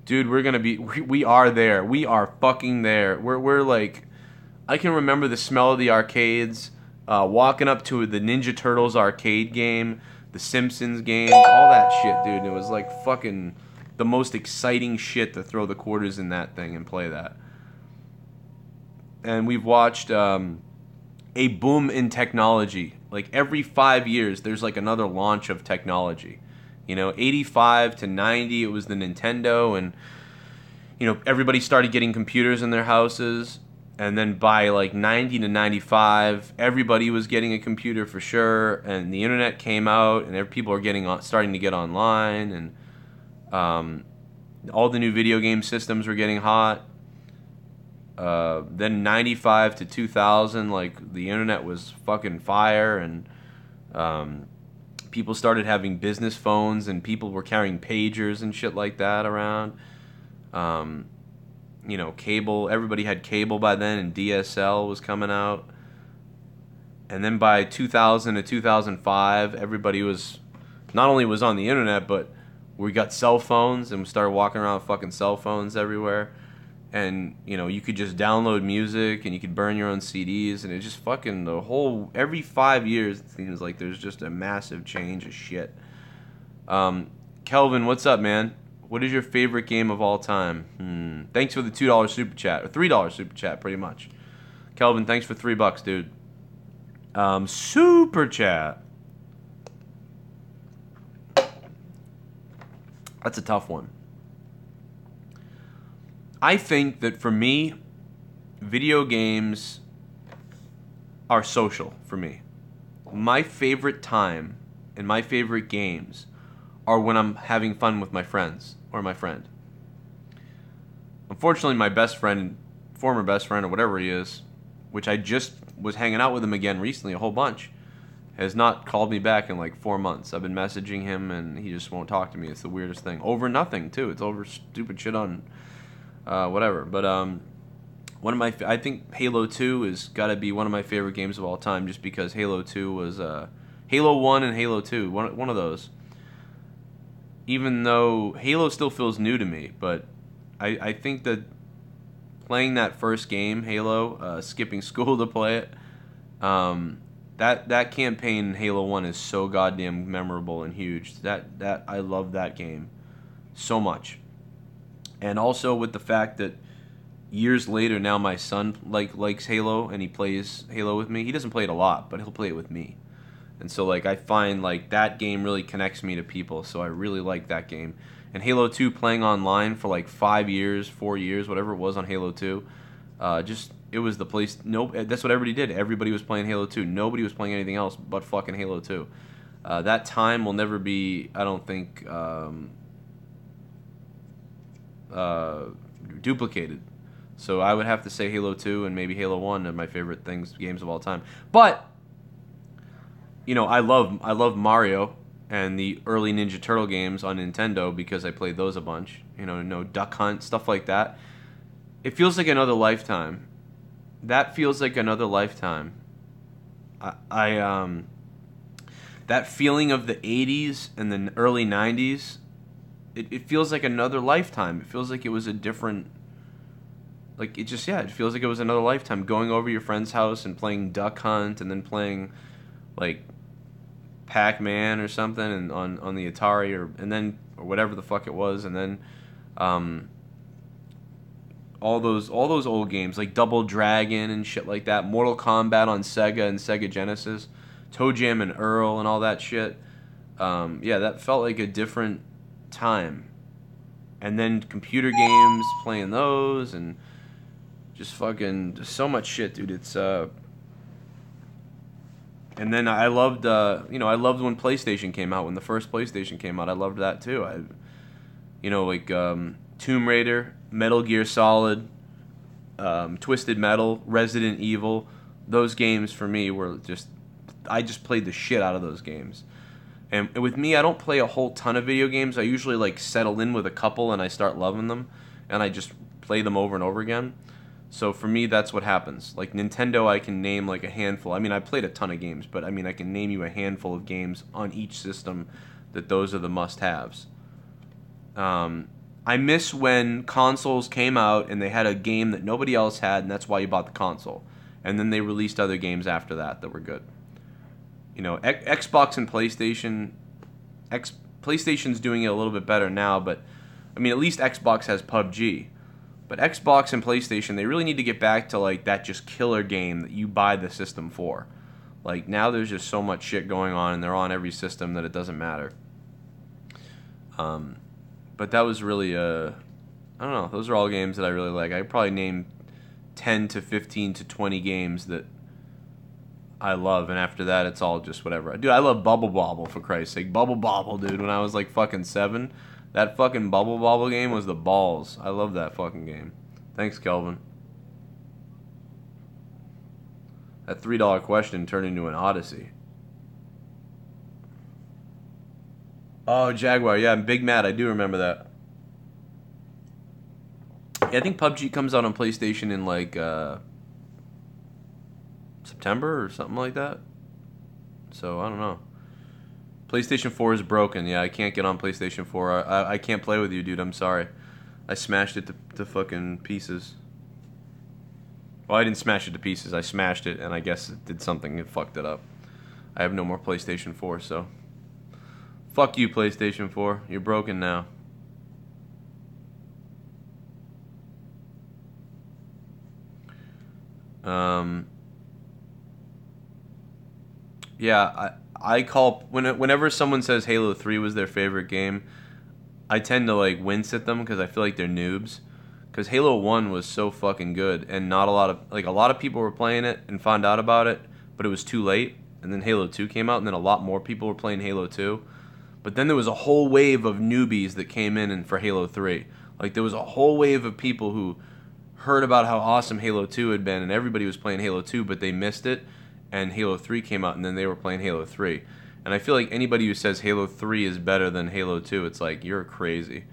Dude, we are there. We are fucking there. We're like, I can remember the smell of the arcades, walking up to the Ninja Turtles arcade game, the Simpsons games, all that shit, dude. It was like fucking the most exciting shit to throw the quarters in that thing and play that. And we've watched a boom in technology. Like every 5 years, there's like another launch of technology. You know, 85 to 90, it was the Nintendo, and you know, everybody started getting computers in their houses. And then by like 90 to 95, everybody was getting a computer for sure, and the internet came out, and people are starting to get online, and all the new video game systems were getting hot. Then 95 to 2000, like the internet was fucking fire, and people started having business phones, and people were carrying pagers and shit like that around. You know, cable, everybody had cable by then, and DSL was coming out. And then by 2000 to 2005, everybody was, not only was on the internet, but we got cell phones, and we started walking around with fucking cell phones everywhere. And, you know, you could just download music, and you could burn your own CDs, and it just fucking, every 5 years, it seems like there's just a massive change of shit. Kelvin, what's up, man? What is your favorite game of all time? Thanks for the $2 super chat, or $3 super chat, pretty much. Kelvin, thanks for $3, dude. Super chat. That's a tough one. I think that for me, video games are social for me. My favorite time and my favorite games are when I'm having fun with my friends or my friend. Unfortunately, my best friend, former best friend or whatever he is, which I just was hanging out with him again recently a whole bunch, has not called me back in like 4 months. I've been messaging him and he just won't talk to me. It's the weirdest thing. Over nothing, too. It's over stupid shit on whatever. But one of my, I think Halo 2 has got to be one of my favorite games of all time, just because Halo 2 was Halo 1 and Halo 2, one of those. Even though Halo still feels new to me, but I think that playing that first game, Halo, skipping school to play it, that campaign in Halo 1 is so goddamn memorable and huge. That I love that game so much. And also with the fact that years later now my son likes Halo and he plays Halo with me. He doesn't play it a lot, but he'll play it with me. And so like I find like that game really connects me to people, so I really like that game. And Halo 2 playing online for like 5 years, 4 years, whatever it was on Halo 2, just it was the place. That's what everybody did. Everybody was playing Halo 2. Nobody was playing anything else but fucking Halo 2. That time will never be, I don't think, duplicated. So I would have to say Halo 2 and maybe Halo 1 are my favorite games of all time. But you know, I love Mario and the early Ninja Turtle games on Nintendo because I played those a bunch. You know, Duck Hunt, stuff like that. It feels like another lifetime. That feels like another lifetime. that feeling of the 80s and the early 90s, it feels like another lifetime. It feels like it was a different, like, it just, yeah, it feels like it was another lifetime. Going over your friend's house and playing Duck Hunt and then playing, like, Pac-Man or something and on the Atari or whatever the fuck it was, and then all those old games like Double Dragon and shit like that, Mortal Kombat on Sega and Sega Genesis, Toe Jam and Earl and all that shit. Yeah, that felt like a different time. And then computer games, playing those, and just so much shit, dude. It's and then I loved, I loved when PlayStation came out. When the first PlayStation came out, I loved that too. Tomb Raider, Metal Gear Solid, Twisted Metal, Resident Evil. Those games for me were I just played the shit out of those games. And with me, I don't play a whole ton of video games. I usually like settle in with a couple and I start loving them, and I just play them over and over again. So for me, that's what happens. Like Nintendo, I can name like a handful. I mean, I played a ton of games, but I mean, I can name you a handful of games on each system that those are the must-haves. I miss when consoles came out and they had a game that nobody else had, and that's why you bought the console. And then they released other games after that were good. Xbox and PlayStation. PlayStation's doing it a little bit better now, but I mean, at least Xbox has PUBG. But Xbox and PlayStation, they really need to get back to like that just killer game that you buy the system for. Like now there's just so much shit going on and they're on every system that it doesn't matter. But that was really I don't know, those are all games that I really like. I could probably name 10 to 15 to 20 games that I love, and after that it's all just whatever. Dude, I love Bubble Bobble, for Christ's sake. Bubble Bobble, dude, when I was like fucking 7. That fucking Bubble Bobble game was the balls. I love that fucking game. Thanks, Kelvin. That $3 question turned into an odyssey. Oh, Jaguar. Yeah, I'm Big Mad. I do remember that. Yeah, I think PUBG comes out on PlayStation in like September or something like that. So, I don't know. PlayStation 4 is broken. Yeah, I can't get on PlayStation 4. I can't play with you, dude. I'm sorry. I smashed it to fucking pieces. Well, I didn't smash it to pieces. I smashed it, and I guess it did something. It fucked it up. I have no more PlayStation 4, so... Fuck you, PlayStation 4. You're broken now. Yeah, I call whenever someone says Halo 3 was their favorite game, I tend to like wince at them because I feel like they're noobs. Because Halo 1 was so fucking good, and not a lot of people were playing it and found out about it, but it was too late. And then Halo 2 came out, and then a lot more people were playing Halo 2. But then there was a whole wave of newbies that came in and for Halo 3. Like there was a whole wave of people who heard about how awesome Halo 2 had been, and everybody was playing Halo 2, but they missed it. And Halo 3 came out, and then they were playing Halo 3. And I feel like anybody who says Halo 3 is better than Halo 2, it's like, you're crazy.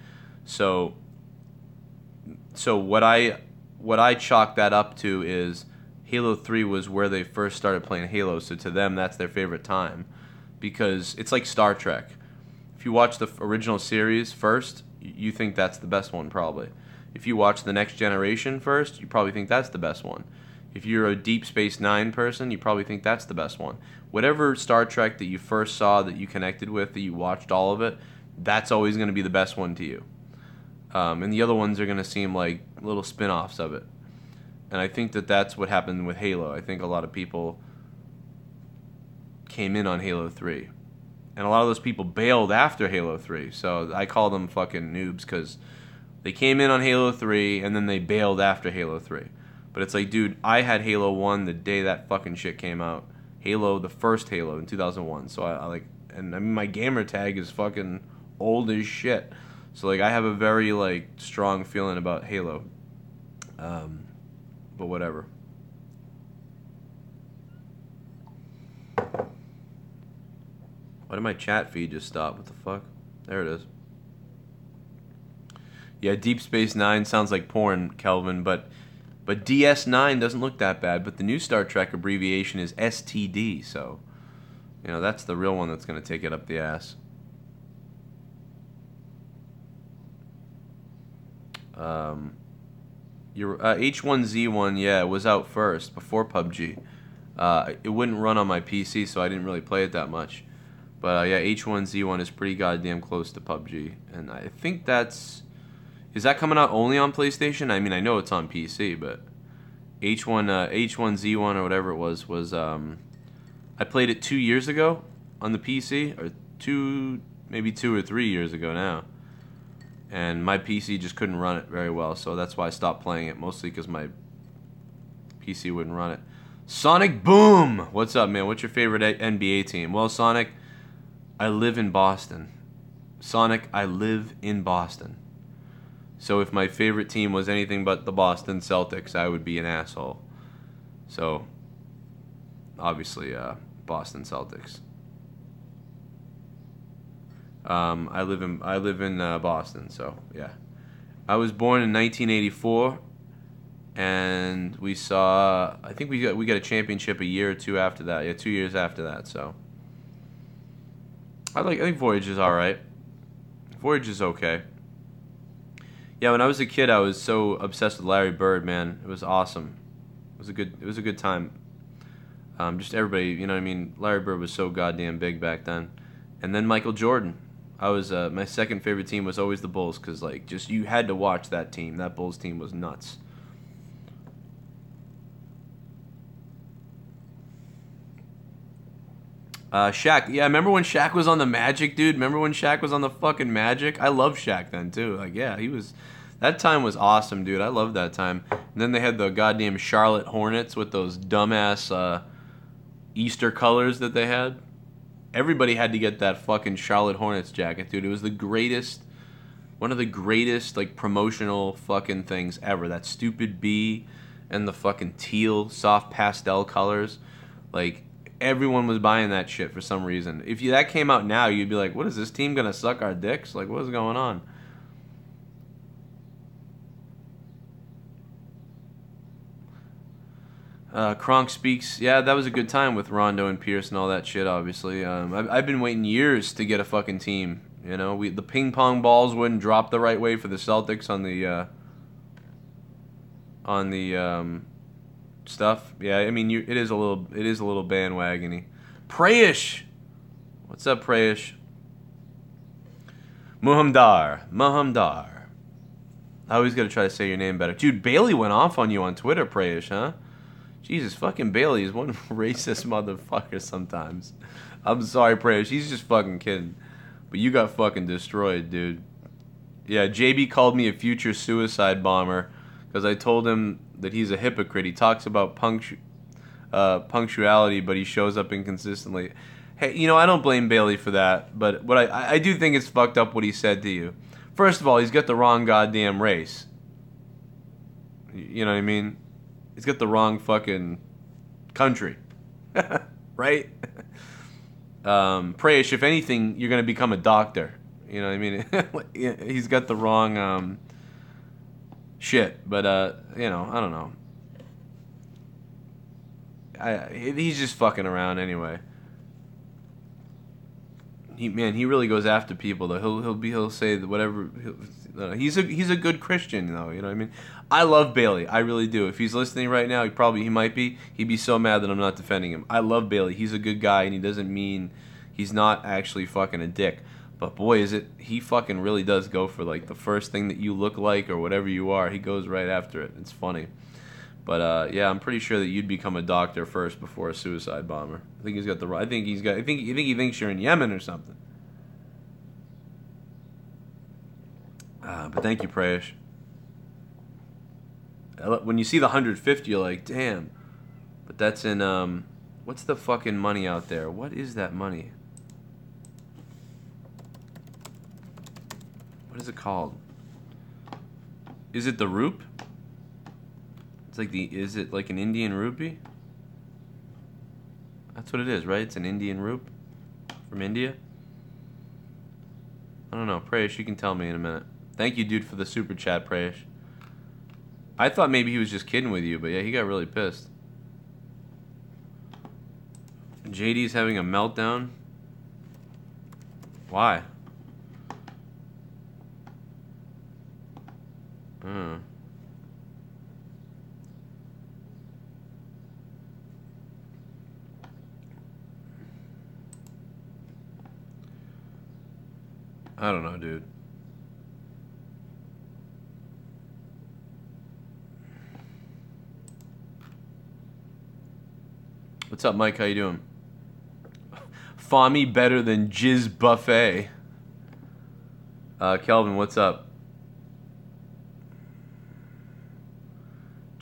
So what I chalk that up to is Halo 3 was where they first started playing Halo, so to them, that's their favorite time. Because it's like Star Trek. If you watch the original series first, you think that's the best one, probably. If you watch The Next Generation first, you probably think that's the best one. If you're a Deep Space Nine person, you probably think that's the best one. Whatever Star Trek that you first saw, that you connected with, that you watched all of it, that's always going to be the best one to you. And the other ones are going to seem like little spin-offs of it. And I think that that's what happened with Halo. I think a lot of people came in on Halo 3. And a lot of those people bailed after Halo 3. So I call them fucking noobs because they came in on Halo 3 and then they bailed after Halo 3. But it's like, dude, I had Halo 1 the day that fucking shit came out. Halo, the first Halo in 2001. So I like, and I mean, my gamer tag is fucking old as shit. So like, I have a very like strong feeling about Halo. But whatever. Why did my chat feed just stop? What the fuck? There it is. Yeah, Deep Space Nine sounds like porn, Kelvin, but DS9 doesn't look that bad. But the new Star Trek abbreviation is STD, so You know, that's the real one that's going to take it up the ass. Your H1Z1, yeah, it was out first before PUBG. It wouldn't run on my PC, so I didn't really play it that much. But yeah, H1Z1 is pretty goddamn close to PUBG, and I think that's... Is that coming out only on PlayStation? I mean, I know it's on PC, but H1Z1 or whatever it was I played it 2 years ago on the PC, or maybe 2 or 3 years ago now. And my PC just couldn't run it very well, so that's why I stopped playing it, mostly because my PC wouldn't run it. Sonic Boom! What's up, man? What's your favorite NBA team? Well, Sonic, I live in Boston. Sonic, I live in Boston. So if my favorite team was anything but the Boston Celtics, I would be an asshole. So, obviously, Boston Celtics. I live in Boston, so yeah. I was born in 1984, and we saw. I think we got a championship a year or two after that. Yeah, 2 years after that. So I think Voyage is all right. Voyage is okay. Yeah, when I was a kid, I was so obsessed with Larry Bird, man. It was awesome. It was a good time. Just everybody, you know what I mean? Larry Bird was so goddamn big back then. And then Michael Jordan. I was my second favorite team was always the Bulls, because like just you had to watch that team. That Bulls team was nuts. Shaq. Yeah, remember when Shaq was on the Magic, dude? Remember when Shaq was on the fucking Magic? I loved Shaq then too. Like, yeah, he was. That time was awesome, dude. I loved that time. And then they had the goddamn Charlotte Hornets with those dumbass Easter colors that they had. Everybody had to get that fucking Charlotte Hornets jacket, dude. It was the greatest, one of the greatest, like, promotional fucking things ever. That stupid B and the fucking teal, soft pastel colors. Like, everyone was buying that shit for some reason. If that came out now, you'd be like, what is this team gonna suck our dicks? Like, what is going on? Kronk speaks. Yeah, that was a good time with Rondo and Pierce and all that shit, obviously. I've been waiting years to get a fucking team. You know, the ping pong balls wouldn't drop the right way for the Celtics on the stuff. Yeah, I mean, it is a little bandwagony. Prayish, what's up, Prayish? Muhamdar. I always gotta try to say your name better, dude. Bailey went off on you on Twitter, Prayish, huh? Jesus, fucking Bailey is one racist motherfucker sometimes. I'm sorry, Prayish. He's just fucking kidding. But you got fucking destroyed, dude. Yeah, JB called me a future suicide bomber because I told him that he's a hypocrite. He talks about punctuality, but he shows up inconsistently. Hey, you know, I don't blame Bailey for that, but what I do think it's fucked up what he said to you. First of all, he's got the wrong goddamn race. You know what I mean? He's got the wrong fucking country. Right? Prayish, if anything, you're going to become a doctor. You know what I mean? He's got the wrong shit. But, you know, I don't know. He's just fucking around anyway. He really goes after people though. He'll say whatever. He's a good Christian though. You know what I mean? I love Bailey. I really do. If he's listening right now, he might be. He'd be so mad that I'm not defending him. I love Bailey. He's a good guy, and he doesn't mean he's not actually fucking a dick. But boy, he fucking really does go for like the first thing that you look like or whatever you are. He goes right after it. It's funny. But yeah, I'm pretty sure that you'd become a doctor first before a suicide bomber. I think he's got the right. I think he thinks you're in Yemen or something. But thank you, Prayish. When you see the 150, you're like, damn. But that's in what's the fucking money out there? What is that money? What is it called? Is it the roop? It's like is it like an Indian rupee? That's what it is, right? It's an Indian roop from India. I don't know, Prayish, you can tell me in a minute. Thank you, dude, for the super chat, Prayish. I thought maybe he was just kidding with you, but yeah, he got really pissed. JD's having a meltdown? Why? I don't know, dude. What's up, Mike? How you doing? Fami better than JIZZ Buffet. Kelvin, what's up?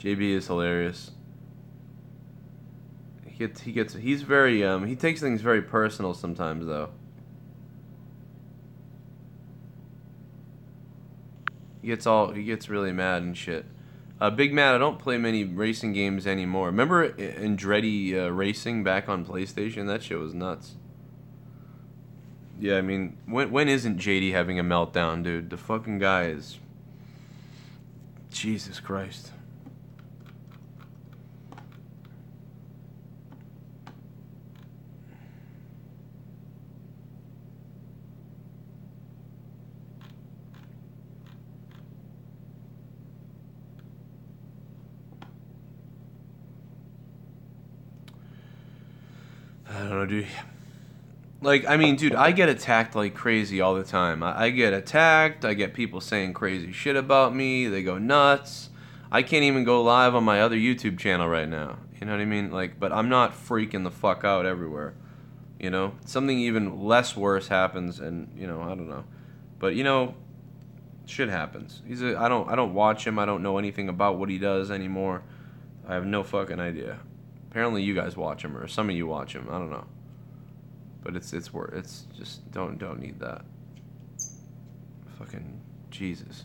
JB is hilarious. He's very he takes things very personal sometimes though. He gets really mad and shit. Big Matt, I don't play many racing games anymore. Remember Andretti Racing back on PlayStation? That shit was nuts. Yeah, I mean, when isn't JD having a meltdown, dude? The fucking guy is... Jesus Christ. I don't know, dude. Like, I mean, dude, I get attacked like crazy all the time. I get attacked. I get people saying crazy shit about me. They go nuts. I can't even go live on my other YouTube channel right now. You know what I mean? Like, but I'm not freaking the fuck out everywhere. You know? Something even less worse happens and, you know, I don't know. But, you know, shit happens. I don't watch him. I don't know anything about what he does anymore. I have no fucking idea. Apparently you guys watch him, or some of you watch him. I don't know, but it's just don't need that. Fucking Jesus.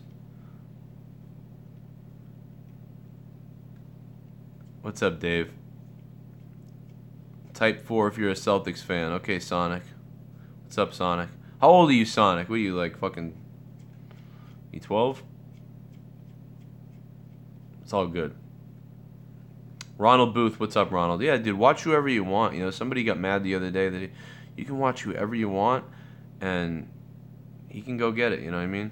What's up, Dave? Type 4 if you're a Celtics fan. Okay, Sonic. What's up, Sonic? How old are you, Sonic? What are you, like, fucking... You 12? It's all good. Ronald Booth, what's up, Ronald? Yeah, dude, watch whoever you want. You know, somebody got mad the other day that you can watch whoever you want, and he can go get it. You know what I mean?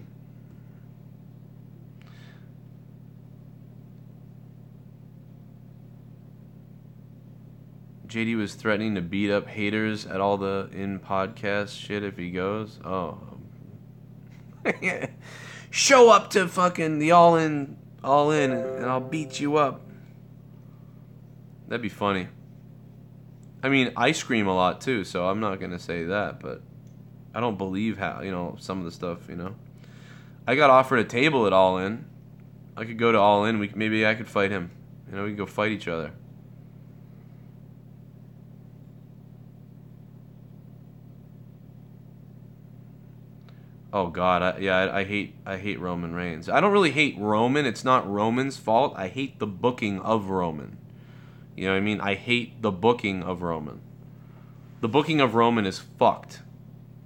JD was threatening to beat up haters at all the in-podcast shit if he goes. Oh. Show up to fucking the all-in, and I'll beat you up. That'd be funny. I mean, I scream a lot too, so I'm not gonna say that, but I don't believe how, you know, some of the stuff, you know. I got offered a table at All In. I could go to All In. Maybe I could fight him. You know, we could go fight each other. Oh God, I hate Roman Reigns. I don't really hate Roman. It's not Roman's fault. I hate the booking of Roman. You know what I mean? I hate the booking of Roman. The booking of Roman is fucked.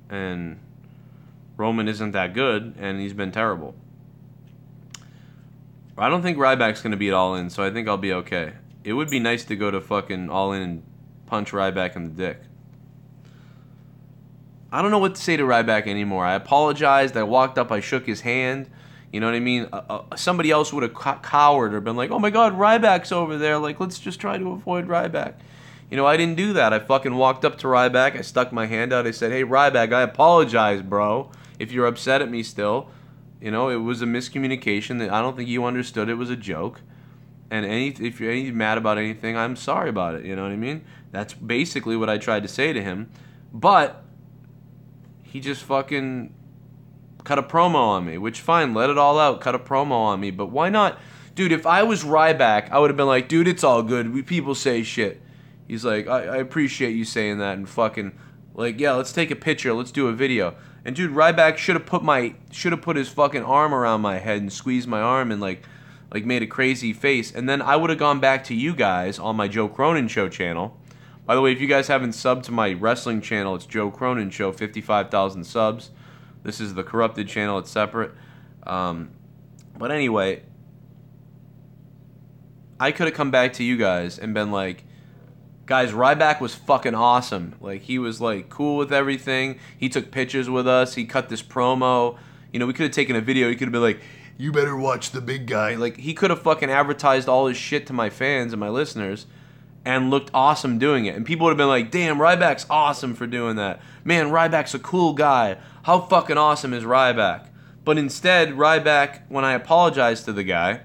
And Roman isn't that good, and he's been terrible. I don't think Ryback's going to be at All In, so I think I'll be okay. It would be nice to go to fucking All In and punch Ryback in the dick. I don't know what to say to Ryback anymore. I apologized. I walked up. I shook his hand. You know what I mean? Somebody else would have cowered or been like, oh my God, Ryback's over there. Like, let's just try to avoid Ryback. You know, I didn't do that. I fucking walked up to Ryback. I stuck my hand out. I said, hey, Ryback, I apologize, bro. If you're upset at me still. You know, it was a miscommunication. That I don't think you understood it was a joke. And if you're mad about anything, I'm sorry about it. You know what I mean? That's basically what I tried to say to him. But he just fucking... cut a promo on me, which fine, let it all out, cut a promo on me, but why not? Dude, if I was Ryback, I would have been like, dude, it's all good, people say shit. He's like, I appreciate you saying that, and fucking, like, yeah, let's take a picture, let's do a video. And dude, Ryback should have put his fucking arm around my head and squeezed my arm and like made a crazy face, and then I would have gone back to you guys on my Joe Cronin Show channel. By the way, if you guys haven't subbed to my wrestling channel, it's Joe Cronin Show, 55,000 subs. This is the corrupted channel. It's separate. But anyway, I could have come back to you guys and been like, Guys, Ryback was fucking awesome. Like, he was, like, cool with everything. He took pictures with us. He cut this promo. You know, we could have taken a video. He could have been like, you better watch the big guy. Like, he could have fucking advertised all his shit to my fans and my listeners and looked awesome doing it. And people would have been like, damn, Ryback's awesome for doing that. Man, Ryback's a cool guy. How fucking awesome is Ryback? But instead, Ryback, when I apologized to the guy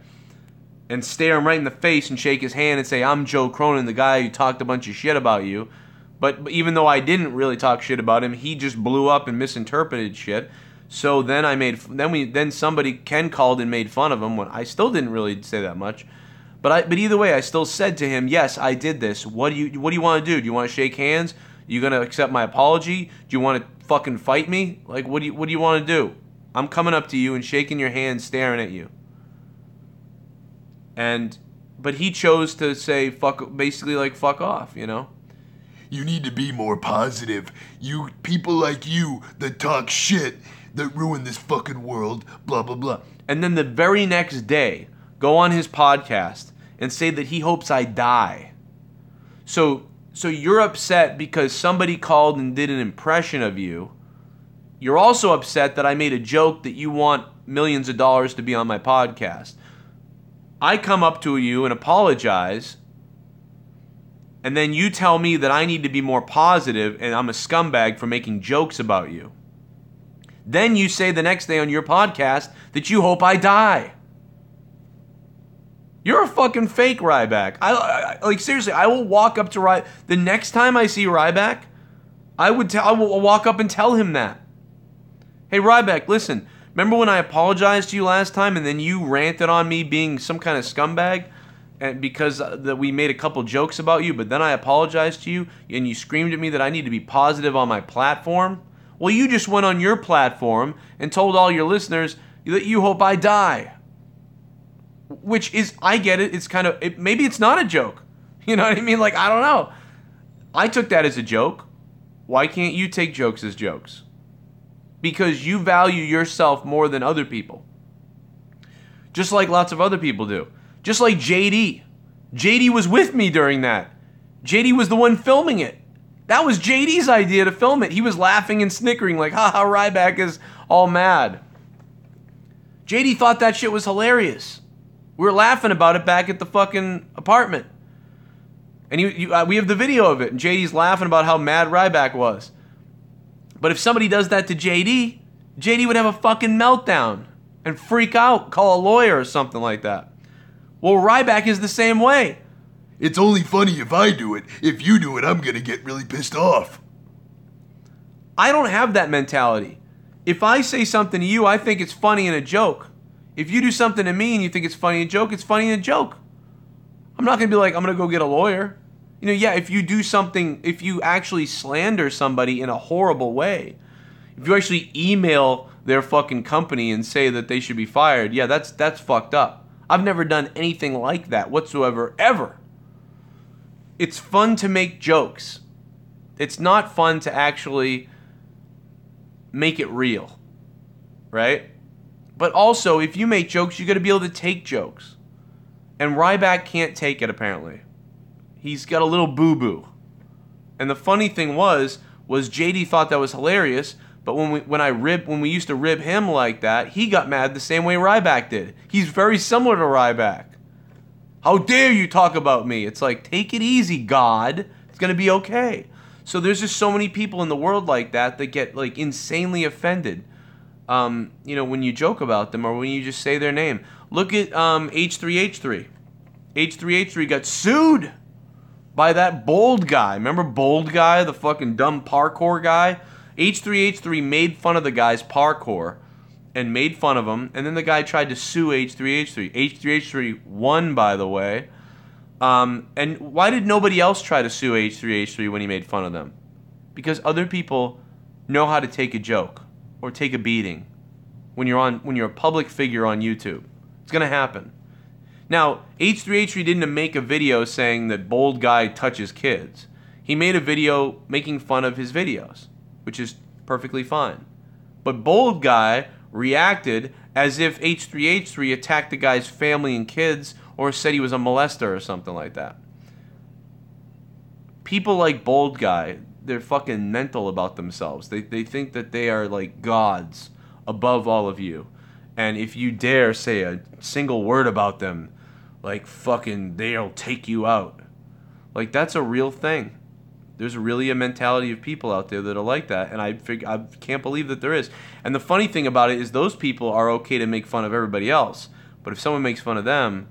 and stare him right in the face and shake his hand and say, I'm Joe Cronin, the guy who talked a bunch of shit about you. But even though I didn't really talk shit about him, he just blew up and misinterpreted shit. So then somebody, Ken, called and made fun of him when I still didn't really say that much. But either way, I still said to him, yes, I did this. What do you want to do? Do you want to shake hands? You gonna accept my apology? Do you want to fucking fight me? Like, what do you want to do? I'm coming up to you and shaking your hand, staring at you. But he chose to say basically like fuck off, you know? You need to be more positive. You people like you that talk shit that ruin this fucking world, blah blah blah. And then the very next day, go on his podcast and say that he hopes I die. So you're upset because somebody called and did an impression of you. You're also upset that I made a joke that you want millions of dollars to be on my podcast. I come up to you and apologize, and then you tell me that I need to be more positive and I'm a scumbag for making jokes about you. Then you say the next day on your podcast that you hope I die. You're a fucking fake, Ryback. I like, seriously, I will walk up to Ryback. The next time I see Ryback, I will walk up and tell him that. Hey, Ryback, listen. Remember when I apologized to you last time and then you ranted on me being some kind of scumbag and because we made a couple jokes about you, but then I apologized to you and you screamed at me that I need to be positive on my platform? Well, you just went on your platform and told all your listeners that you hope I die. Which is, I get it, it's kind of, maybe it's not a joke. You know what I mean? Like, I don't know. I took that as a joke. Why can't you take jokes as jokes? Because you value yourself more than other people. Just like lots of other people do. Just like JD. JD was with me during that. JD was the one filming it. That was JD's idea to film it. He was laughing and snickering like, haha, Ryback is all mad. JD thought that shit was hilarious. We were laughing about it back at the fucking apartment. And we have the video of it, and JD's laughing about how mad Ryback was. But if somebody does that to JD, JD would have a fucking meltdown and freak out, call a lawyer or something like that. Well, Ryback is the same way. It's only funny if I do it. If you do it, I'm gonna get really pissed off. I don't have that mentality. If I say something to you, I think it's funny in a joke. If you do something to me and you think it's funny in a joke, it's funny in a joke. I'm not gonna be like, I'm gonna go get a lawyer. You know, yeah, if you do something, if you actually slander somebody in a horrible way, if you actually email their fucking company and say that they should be fired, yeah, that's fucked up. I've never done anything like that whatsoever, ever. It's fun to make jokes. It's not fun to actually make it real, right? But also, if you make jokes, you got to be able to take jokes. And Ryback can't take it, apparently. He's got a little boo-boo. And the funny thing was JD thought that was hilarious, but when we used to rib him like that, he got mad the same way Ryback did. He's very similar to Ryback. How dare you talk about me? It's like, take it easy, God. It's going to be okay. So there's just so many people in the world like that get like insanely offended. You know, when you joke about them or when you just say their name. Look at H3H3. H3H3 got sued by that Bold guy. Remember Bold guy, the fucking dumb parkour guy? H3H3 made fun of the guy's parkour and made fun of him, and then the guy tried to sue H3H3. H3H3 won, by the way. And why did nobody else try to sue H3H3 when he made fun of them? Because other people know how to take a joke or take a beating when you're a public figure on YouTube. It's gonna happen. Now, H3H3 didn't make a video saying that Bold guy touches kids. He made a video making fun of his videos, which is perfectly fine. But Bold guy reacted as if H3H3 attacked the guy's family and kids or said he was a molester or something like that. people like Bold Guy, they're fucking mental about themselves. They think that they are like gods above all of you. And if you dare say a single word about them, like fucking they'll take you out. Like that's a real thing. There's really a mentality of people out there that are like that, and I can't believe that there is. And the funny thing about it is those people are okay to make fun of everybody else, but if someone makes fun of them,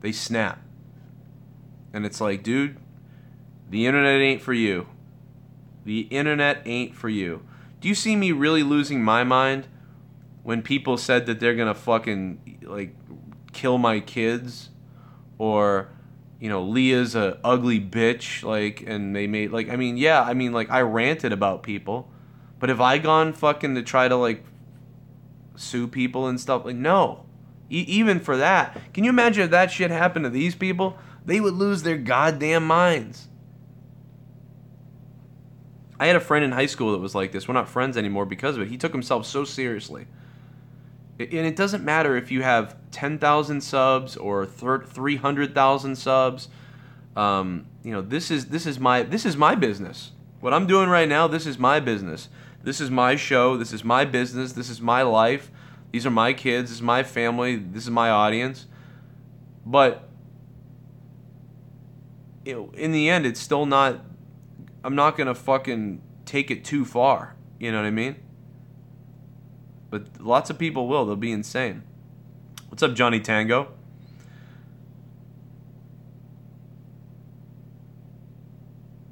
they snap. And it's like, dude, the internet ain't for you. The internet ain't for you. Do you see me really losing my mind when people said that they're gonna fucking like kill my kids, or you know, Leah's a ugly bitch, like, and they made, like, I mean, yeah, I mean, like, I ranted about people, but have I gone fucking to try to, like, sue people and stuff? Like, no. Even for that. Can you imagine if that shit happened to these people? They would lose their goddamn minds. I had a friend in high school that was like this. We're not friends anymore because of it. He took himself so seriously. And it doesn't matter if you have 10,000 subs or 300,000 subs. You know, this is my business. What I'm doing right now, this is my business. This is my show. This is my business. This is my life. These are my kids. This is my family. This is my audience. But you know, in the end, it's still not. I'm not gonna fucking take it too far. You know what I mean? But lots of people will. They'll be insane. What's up, Johnny Tango?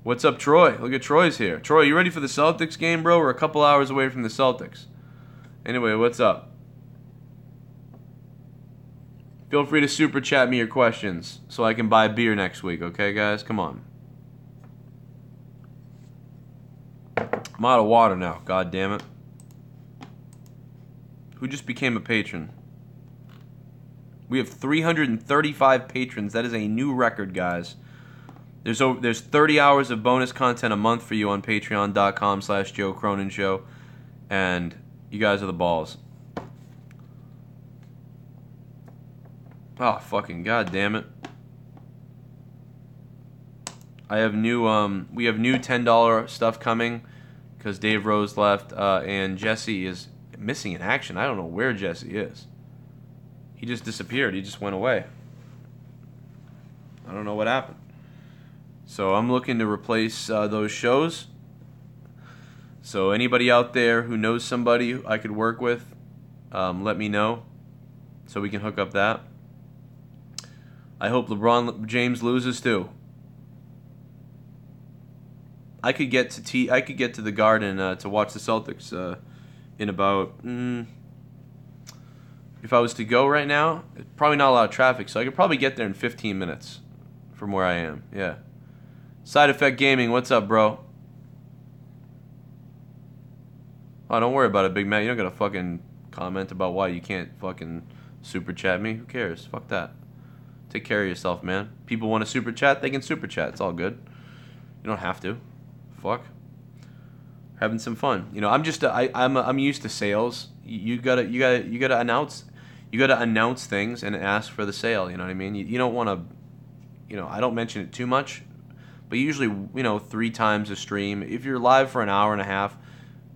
What's up, Troy? Look at Troy's here. Troy, you ready for the Celtics game, bro? We're a couple hours away from the Celtics. Anyway, what's up? Feel free to super chat me your questions so I can buy beer next week, okay, guys? Come on. I'm out of water now, god damn it. Who just became a patron? We have 335 patrons. That is a new record, guys. There's 30 hours of bonus content a month for you on patreon.com/Joe Cronin Show. And you guys are the balls. Oh, fucking god damn it. I have new, we have new $10 stuff coming because Dave Rose left, and Jesse is missing in action. I don't know where Jesse is. He just disappeared. He just went away. I don't know what happened. So I'm looking to replace those shows. So anybody out there who knows somebody I could work with, let me know so we can hook up that. I hope LeBron James loses too. I could get to the Garden to watch the Celtics in about, if I was to go right now, probably not a lot of traffic, so I could probably get there in 15 minutes from where I am. Yeah. Side Effect Gaming, what's up, bro? Oh, don't worry about it, Big Matt. You don't gotta fucking comment about why you can't fucking super chat me. Who cares? Fuck that. Take care of yourself, man. People want to super chat, they can super chat. It's all good. You don't have to. Fuck. Having some fun. You know, I'm used to sales. You gotta announce things and ask for the sale. You know what I mean? You don't want to. You know, I don't mention it too much, but usually, you know, 3 times a stream. If you're live for an hour and a half,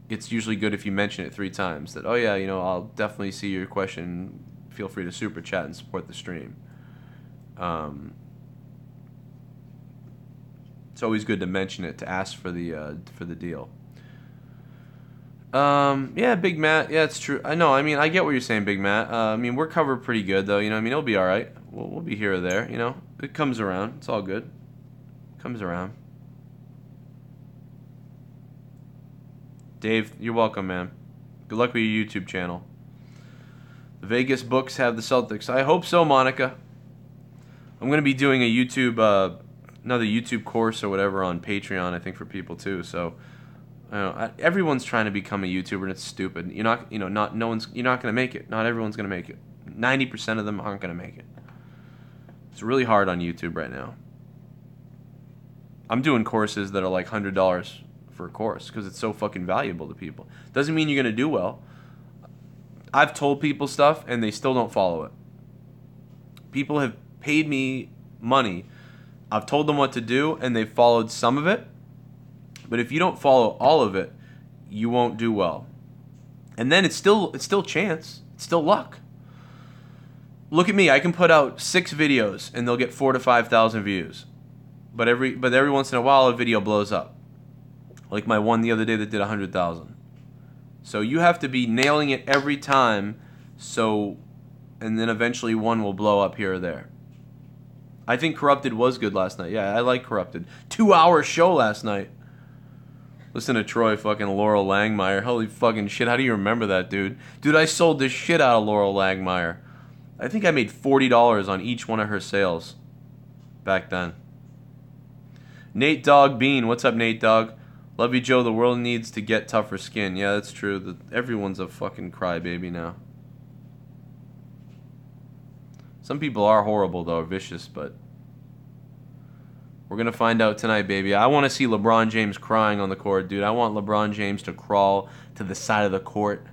it's usually good if you mention it 3 times. That, oh yeah, you know, I'll definitely see your question. Feel free to super chat and support the stream. It's always good to mention it, to ask for the deal. Yeah, Big Matt. Yeah, it's true. I know. I mean, I get what you're saying, Big Matt. I mean, we're covered pretty good, though. You know, I mean, it'll be all right. We'll be here or there. You know, it comes around. It's all good. It comes around. Dave, you're welcome, man. Good luck with your YouTube channel. The Vegas books have the Celtics. I hope so, Monica. I'm gonna be doing a YouTube, another YouTube course or whatever on Patreon. I think for people too. So. Everyone's trying to become a YouTuber, and it's stupid. You're not going to make it. Not everyone's going to make it. 90% of them aren't going to make it. It's really hard on YouTube right now. I'm doing courses that are like $100 for a course because it's so fucking valuable to people. Doesn't mean you're going to do well. I've told people stuff, and they still don't follow it. People have paid me money I've told them what to do, and they've followed some of it. But if you don't follow all of it, you won't do well. And then it's still chance. It's still luck. Look at me. I can put out 6 videos, and they'll get 4,000 to 5,000 views. But every once in a while, a video blows up. Like my one the other day that did 100,000. So you have to be nailing it every time. And then eventually one will blow up here or there. I think Corrupted was good last night. Yeah, I like Corrupted. 2-hour show last night. Listen to Troy fucking Laurel Langmeyer. Holy fucking shit, how do you remember that, dude? Dude, I sold the shit out of Laurel Langmeyer. I think I made $40 on each one of her sales back then. Nate Dog Bean. What's up, Nate Dog? Love you, Joe. The world needs to get tougher skin. Yeah, that's true. Everyone's a fucking crybaby now. Some people are horrible, though, vicious, but we're going to find out tonight, baby. I want to see LeBron James crying on the court, dude. I want LeBron James to crawl to the side of the court.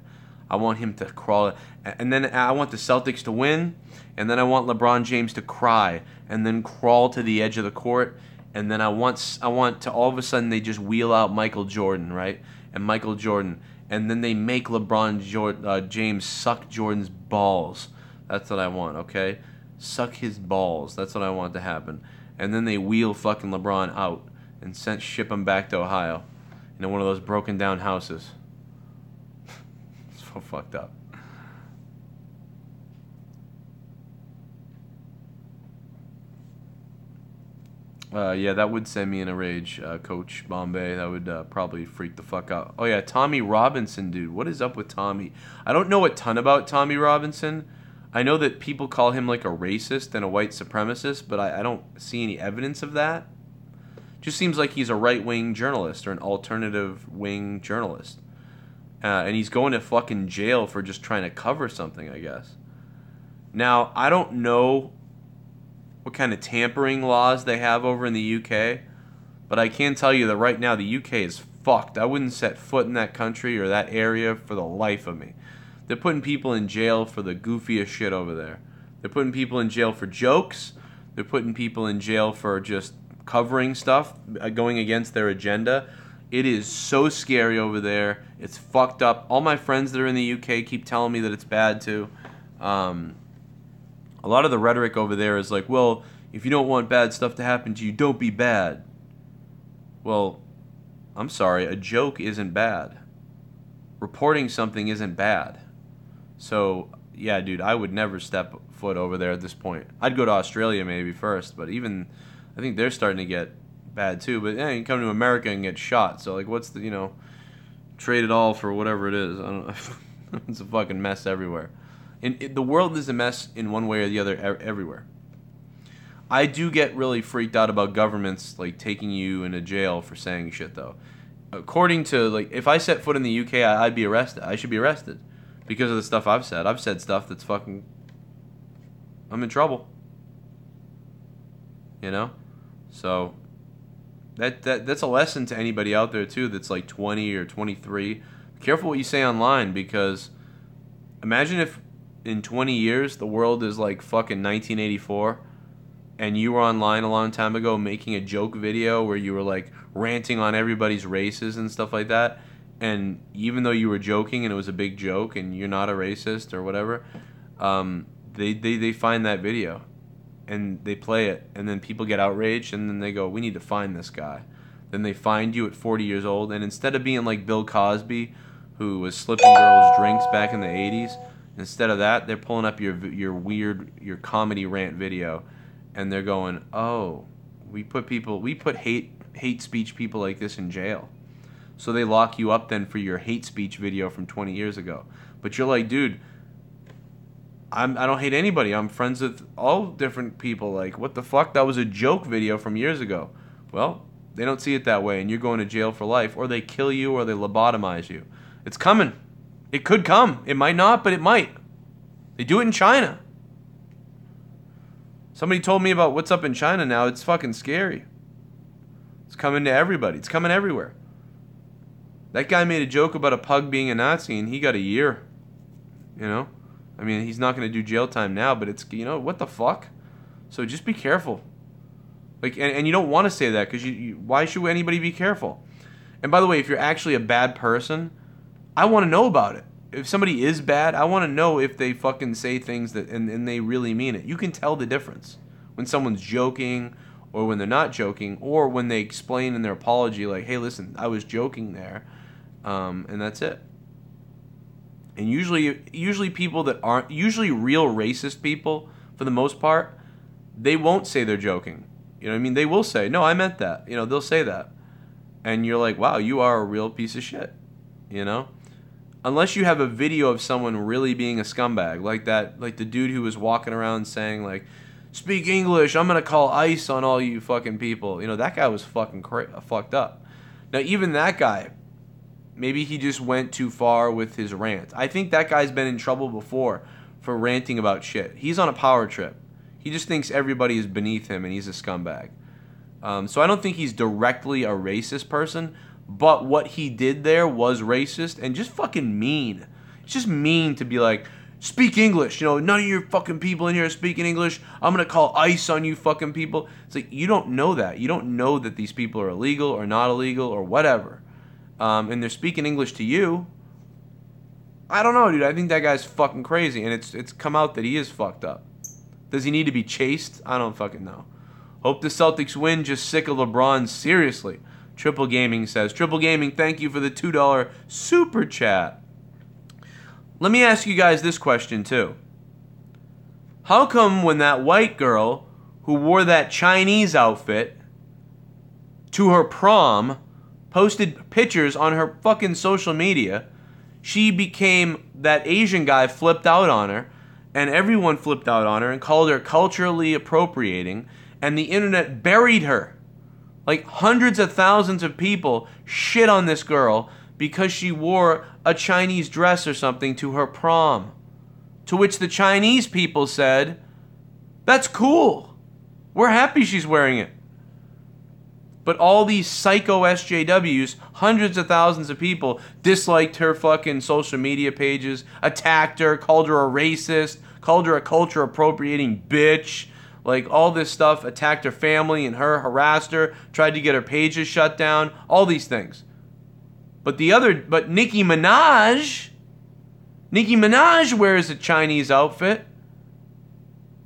I want him to crawl. And then I want the Celtics to win. And then I want LeBron James to cry and then crawl to the edge of the court. And then I want to all of a sudden they just wheel out Michael Jordan, right? And Michael Jordan. And then they make LeBron James suck Jordan's balls. That's what I want, okay? Suck his balls. That's what I want to happen. And then they wheel fucking LeBron out and ship him back to Ohio. In one of those broken down houses. So fucked up. Yeah, that would send me in a rage, Coach Bombay. That would probably freak the fuck out. Oh yeah, Tommy Robinson, dude. What is up with Tommy? I don't know a ton about Tommy Robinson. I know that people call him like a racist and a white supremacist, but I don't see any evidence of that. Just seems like he's a right-wing journalist or an alternative-wing journalist. And he's going to fucking jail for just trying to cover something, I guess. Now, I don't know what kind of tampering laws they have over in the UK, but I can tell you that right now the UK is fucked. I wouldn't set foot in that country or that area for the life of me. They're putting people in jail for the goofiest shit over there. They're putting people in jail for jokes. They're putting people in jail for just covering stuff, going against their agenda. It is so scary over there. It's fucked up. All my friends that are in the UK keep telling me that it's bad too. A lot of the rhetoric over there is like, well, if you don't want bad stuff to happen to you, don't be bad. Well, I'm sorry, a joke isn't bad. Reporting something isn't bad. So, yeah, dude, I would never step foot over there at this point. I'd go to Australia maybe first, but even, I think they're starting to get bad too. But yeah, you can come to America and get shot. So, like, what's the, trade it all for whatever it is. I don't know. It's a fucking mess everywhere. The world is a mess in one way or the other everywhere. I do get really freaked out about governments, like, taking you into jail for saying shit, though. According to, like, if I set foot in the UK, I'd be arrested. I should be arrested because of the stuff I've said. I've said stuff that's fucking... I'm in trouble. So, that's a lesson to anybody out there, too, that's like 20 or 23. Be careful what you say online, because imagine if in 20 years the world is like fucking 1984 and you were online a long time ago making a joke video where you were like ranting on everybody's races and stuff like that, and even though you were joking and it was a big joke and you're not a racist or whatever, they find that video and they play it, and then people get outraged, and then they go, we need to find this guy. Then they find you at 40 years old, and instead of being like Bill Cosby, who was slipping girls drinks back in the 80s, instead of that, they're pulling up your comedy rant video, and they're going, oh, we put hate speech people like this in jail. So they lock you up then for your hate speech video from 20 years ago. But you're like, dude, I don't hate anybody. I'm friends with all different people. Like, what the fuck? That was a joke video from years ago. Well, they don't see it that way, and you're going to jail for life, or they kill you, or they lobotomize you. It's coming. It could come. It might not, but it might. They do it in China. Somebody told me about what's up in China now. It's fucking scary. It's coming to everybody. It's coming everywhere. That guy made a joke about a pug being a Nazi, and he got a year. I mean, he's not going to do jail time now, but it's, what the fuck? So just be careful. Like, and you don't want to say that because why should anybody be careful? And by the way, if you're actually a bad person, I want to know about it. If somebody is bad, I want to know if they fucking say things that and they really mean it. You can tell the difference when someone's joking or when they're not joking, or when they explain in their apology, like, hey, listen, I was joking there, and that's it. And usually people that aren't, usually real racist people, for the most part, they won't say they're joking. You know what I mean? They will say, no, I meant that. You know, they'll say that. And you're like, wow, you are a real piece of shit. You know? Unless you have a video of someone really being a scumbag, like that, like the dude who was walking around saying, like, speak English, I'm going to call ICE on all you fucking people. You know, that guy was fucking fucked up. Now, even that guy, maybe he just went too far with his rant. I think that guy's been in trouble before for ranting about shit. He's on a power trip. He just thinks everybody is beneath him and he's a scumbag. So I don't think he's directly a racist person, but what he did there was racist and just fucking mean. It's just mean to be like, speak English. You know, none of your fucking people in here are speaking English. I'm going to call ICE on you fucking people. It's like, you don't know that. You don't know that these people are illegal or not illegal or whatever. And they're speaking English to you. I don't know, dude. I think that guy's fucking crazy, and it's come out that he is fucked up. Does he need to be chased? I don't fucking know. Hope the Celtics win. Just sick of LeBron. Seriously. Triple Gaming says. Triple Gaming, thank you for the $2 super chat. Let me ask you guys this question, too. How come when that white girl who wore that Chinese outfit to her prom posted pictures on her fucking social media, she became, that Asian guy flipped out on her, and everyone flipped out on her and called her culturally appropriating, and the internet buried her. Like, hundreds of thousands of people shit on this girl because she wore a Chinese dress or something to her prom. To which the Chinese people said, that's cool. We're happy she's wearing it. But all these psycho SJWs, hundreds of thousands of people, disliked her fucking social media pages, attacked her, called her a racist, called her a culture appropriating bitch, like all this stuff, attacked her family and her, harassed her, tried to get her pages shut down, all these things. But Nicki Minaj wears a Chinese outfit.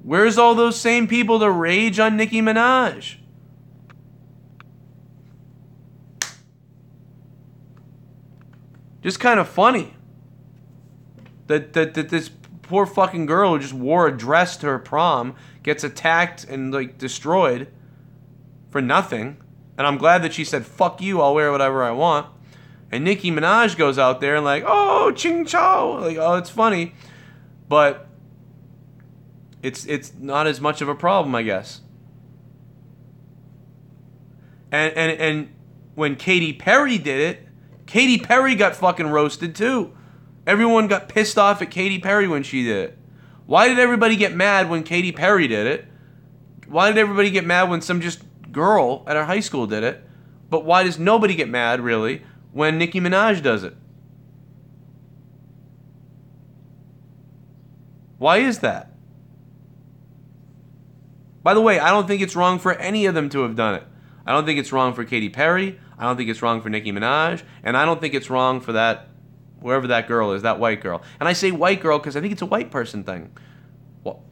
Where's all those same people to rage on Nicki Minaj? Just kind of funny that this poor fucking girl who just wore a dress to her prom gets attacked and like destroyed for nothing. And I'm glad that she said, fuck you, I'll wear whatever I want. And Nicki Minaj goes out there and like, oh, ching chow, like, oh, it's funny. But it's not as much of a problem, I guess. And when Katy Perry did it, Katy Perry got fucking roasted too. Everyone got pissed off at Katy Perry when she did it. Why did everybody get mad when Katy Perry did it? Why did everybody get mad when some just girl at our high school did it? But why does nobody get mad, really, when Nicki Minaj does it? Why is that? By the way, I don't think it's wrong for any of them to have done it. I don't think it's wrong for Katy Perry. I don't think it's wrong for Nicki Minaj. And I don't think it's wrong for that, wherever that girl is, that white girl. And I say white girl because I think it's a white person thing.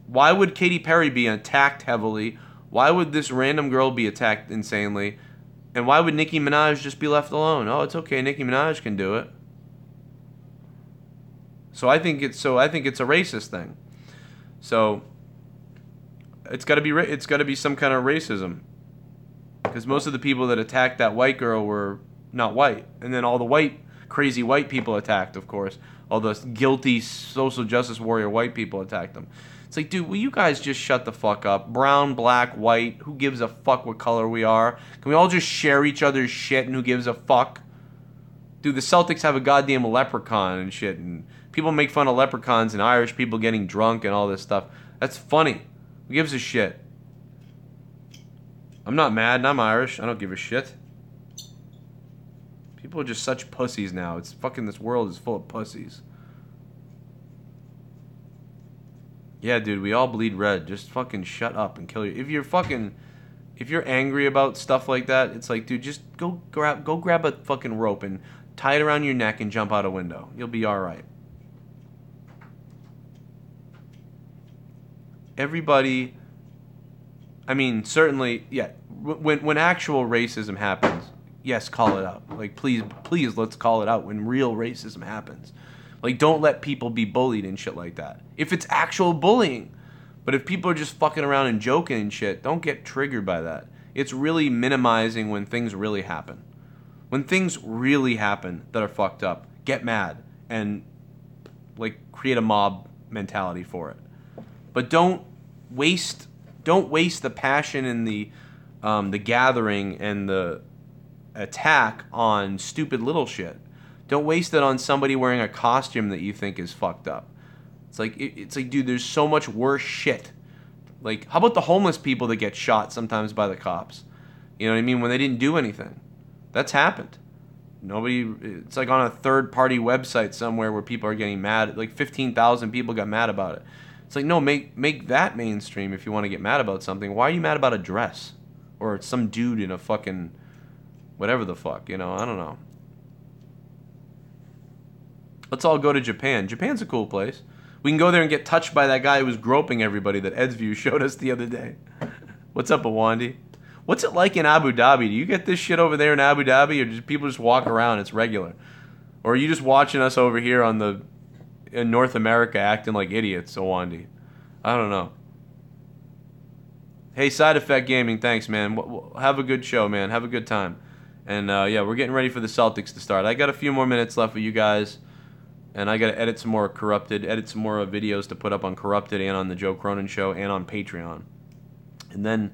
Why would Katy Perry be attacked heavily? Why would this random girl be attacked insanely? And why would Nicki Minaj just be left alone? Oh, it's okay, Nicki Minaj can do it. So I think it's a racist thing. So it's got to be some kind of racism. Because most of the people that attacked that white girl were not white. And then all the crazy white people attacked, of course. All the guilty social justice warrior white people attacked them. It's like, dude, will you guys just shut the fuck up? Brown, black, white, who gives a fuck what color we are? Can we all just share each other's shit and who gives a fuck? Dude, the Celtics have a goddamn leprechaun and shit. And people make fun of leprechauns and Irish people getting drunk and all this stuff. That's funny. Who gives a shit? I'm not mad and I'm Irish. I don't give a shit. People are just such pussies now. It's fucking, this world is full of pussies. Yeah, dude, we all bleed red. Just fucking shut up and kill you. If If you're angry about stuff like that, it's like, dude, just go grab a fucking rope and tie it around your neck and jump out a window. You'll be all right. Everybody, I mean, certainly, yeah, when actual racism happens, yes, call it out. Like, please, let's call it out when real racism happens. Like, don't let people be bullied and shit like that. If it's actual bullying. But if people are just fucking around and joking and shit, don't get triggered by that. It's really minimizing when things really happen. When things really happen that are fucked up, get mad and, like, create a mob mentality for it. But don't waste the passion and the gathering and the attack on stupid little shit. Don't waste it on somebody wearing a costume that you think is fucked up. It's like, dude, there's so much worse shit. Like, how about the homeless people that get shot sometimes by the cops? You know what I mean? When they didn't do anything. That's happened. It's like on a third-party website somewhere where people are getting mad. Like 15,000 people got mad about it. It's like, no, make that mainstream if you want to get mad about something. Why are you mad about a dress? Or some dude in a fucking whatever the fuck, you know? I don't know. Let's all go to Japan. Japan's a cool place. We can go there and get touched by that guy who was groping everybody that AidZ showed us the other day. What's up, Awandi? What's it like in Abu Dhabi? Do you get this shit over there in Abu Dhabi, or do people just walk around? It's regular. Or are you just watching us over here in North America acting like idiots, Awandi? I don't know. Hey, Side Effect Gaming, thanks, man. Have a good show, man. Have a good time. And, yeah, we're getting ready for the Celtics to start. I got a few more minutes left with you guys. And I got to edit some more videos to put up on Corrupted and on the Joe Cronin Show and on Patreon. And then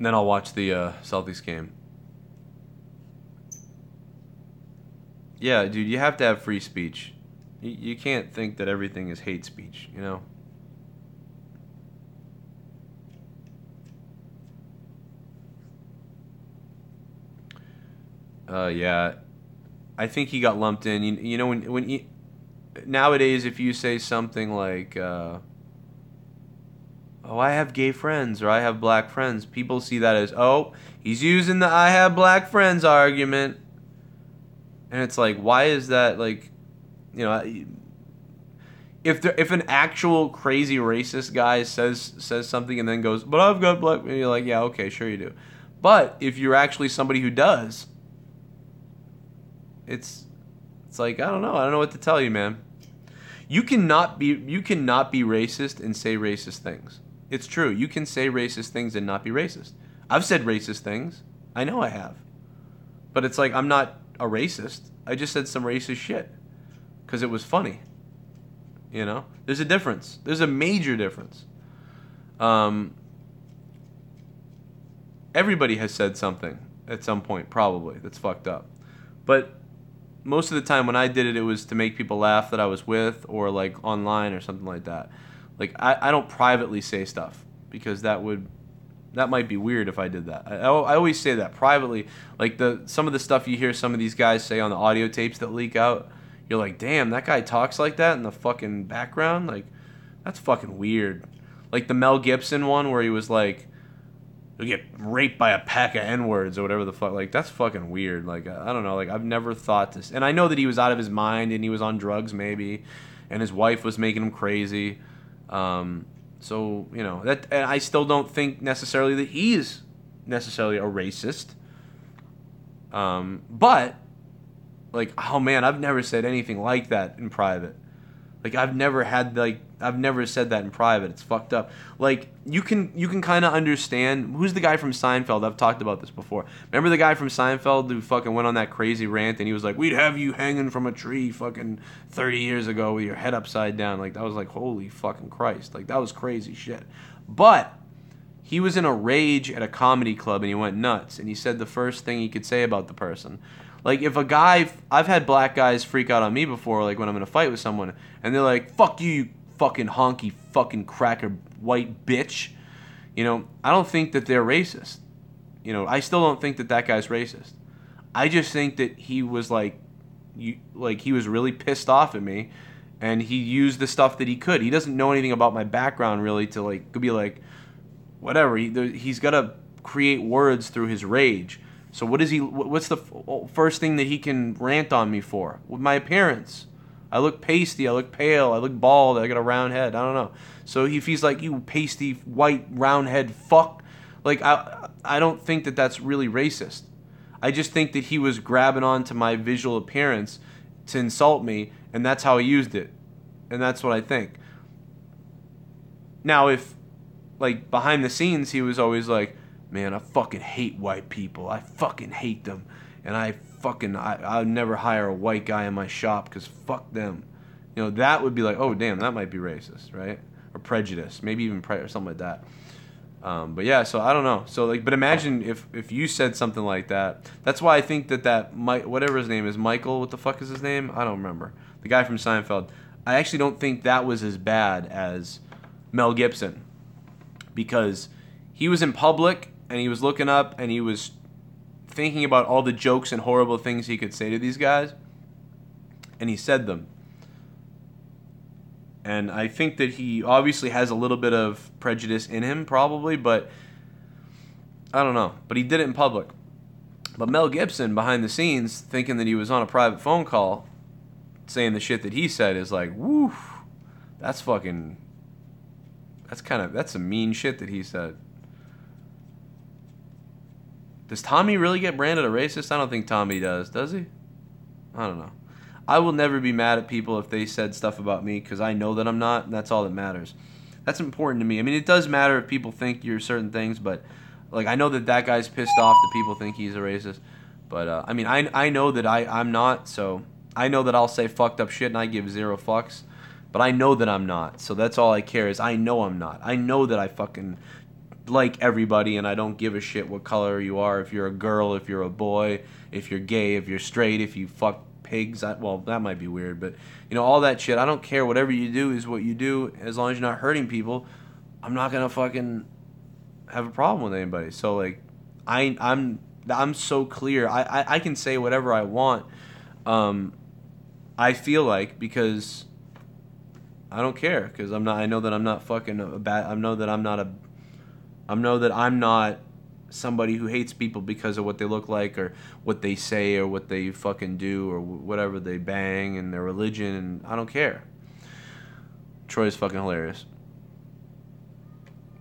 I'll watch the Celtics game. Yeah, dude, you have to have free speech. You can't think that everything is hate speech, you know? Yeah. I think he got lumped in. You know, when nowadays, if you say something like, "Oh, I have gay friends" or "I have black friends," people see that as, "Oh, he's using the 'I have black friends' argument," and it's like, why is that? Like, you know, if an actual crazy racist guy says something and then goes, "But I've got black," and you're like, yeah, okay, sure you do. But if you're actually somebody who does, it's like, I don't know what to tell you, man. You cannot be racist and say racist things. It's true. You can say racist things and not be racist. I've said racist things. I know I have. But it's like, I'm not a racist. I just said some racist shit because it was funny. You know? There's a difference. There's a major difference. Everybody has said something at some point, probably, that's fucked up. But most of the time when I did it, it was to make people laugh that I was with, or like online or something like that. Like, I don't privately say stuff because that might be weird if I did that. I always say that privately. Like some of the stuff you hear some of these guys say on the audio tapes that leak out, you're like, damn, that guy talks like that in the fucking background? Like, that's fucking weird. Like the Mel Gibson one where he was like, you'll get raped by a pack of N-words or whatever the fuck. Like, that's fucking weird. Like, I don't know. Like, I've never thought this. And I know that he was out of his mind and he was on drugs maybe, and his wife was making him crazy. So, you know, and I still don't think necessarily that he's necessarily a racist. But, like, oh man, I've never said anything like that in private. Like, I've never said that in private. It's fucked up. Like, you can kind of understand. Who's the guy from Seinfeld? I've talked about this before. Remember the guy from Seinfeld who fucking went on that crazy rant and he was like, "We'd have you hanging from a tree fucking 30 years ago with your head upside down." Like, that was like, holy fucking Christ. Like, that was crazy shit. But he was in a rage at a comedy club and he went nuts. And he said the first thing he could say about the person. Like, if a guy, I've had black guys freak out on me before, like when I'm in a fight with someone, and they're like, "Fuck you, you fucking honky fucking cracker white bitch." You know, I don't think that they're racist. You know, I still don't think that that guy's racist. I just think that he was he was really pissed off at me, and he used the stuff that he could. He doesn't know anything about my background really to like be like, whatever. He's got a create words through his rage. So what is he? What's the first thing that he can rant on me for? With my appearance, I look pasty, I look pale, I look bald, I got a round head. I don't know. So if he's like, you pasty white round head fuck, like I don't think that that's really racist. I just think that he was grabbing onto my visual appearance to insult me, and that's how he used it, and that's what I think. Now, if like behind the scenes he was always like, man, I fucking hate white people. I fucking hate them. And I'd never hire a white guy in my shop because fuck them. You know, that would be like, oh, damn, that might be racist, right? Or prejudice. Maybe even or something like that. But yeah, so I don't know. So like, but imagine if you said something like that. That's why I think that whatever his name is, Michael, what the fuck is his name? I don't remember. The guy from Seinfeld. I actually don't think that was as bad as Mel Gibson. Because he was in public, and he was looking up, and he was thinking about all the jokes and horrible things he could say to these guys, and he said them. And I think that he obviously has a little bit of prejudice in him, probably, but I don't know. But he did it in public. But Mel Gibson, behind the scenes, thinking that he was on a private phone call, saying the shit that he said is like, woo, that's fucking, that's some mean shit that he said. Does Tommy really get branded a racist? I don't think Tommy does he? I don't know. I will never be mad at people if they said stuff about me because I know that I'm not, and that's all that matters. That's important to me. I mean, it does matter if people think you're certain things, but like I know that guy's pissed off that people think he's a racist. But I mean, I know that I'm not, so I know that I'll say fucked up shit and I give zero fucks. But I know that I'm not, so that's all I care is I know I'm not. I know that I fucking like everybody and I don't give a shit what color you are, if you're a girl, if you're a boy, if you're gay, if you're straight, if you fuck pigs. Well, that might be weird, but you know, all that shit, I don't care. Whatever you do is what you do, as long as you're not hurting people. I'm not gonna fucking have a problem with anybody. So like, I'm so clear. I can say whatever I want. I feel like, because I don't care, because I'm not. I know that I'm not fucking a bad. I know that I'm not somebody who hates people because of what they look like or what they say or what they fucking do or whatever they bang and their religion, and I don't care. Troy's fucking hilarious.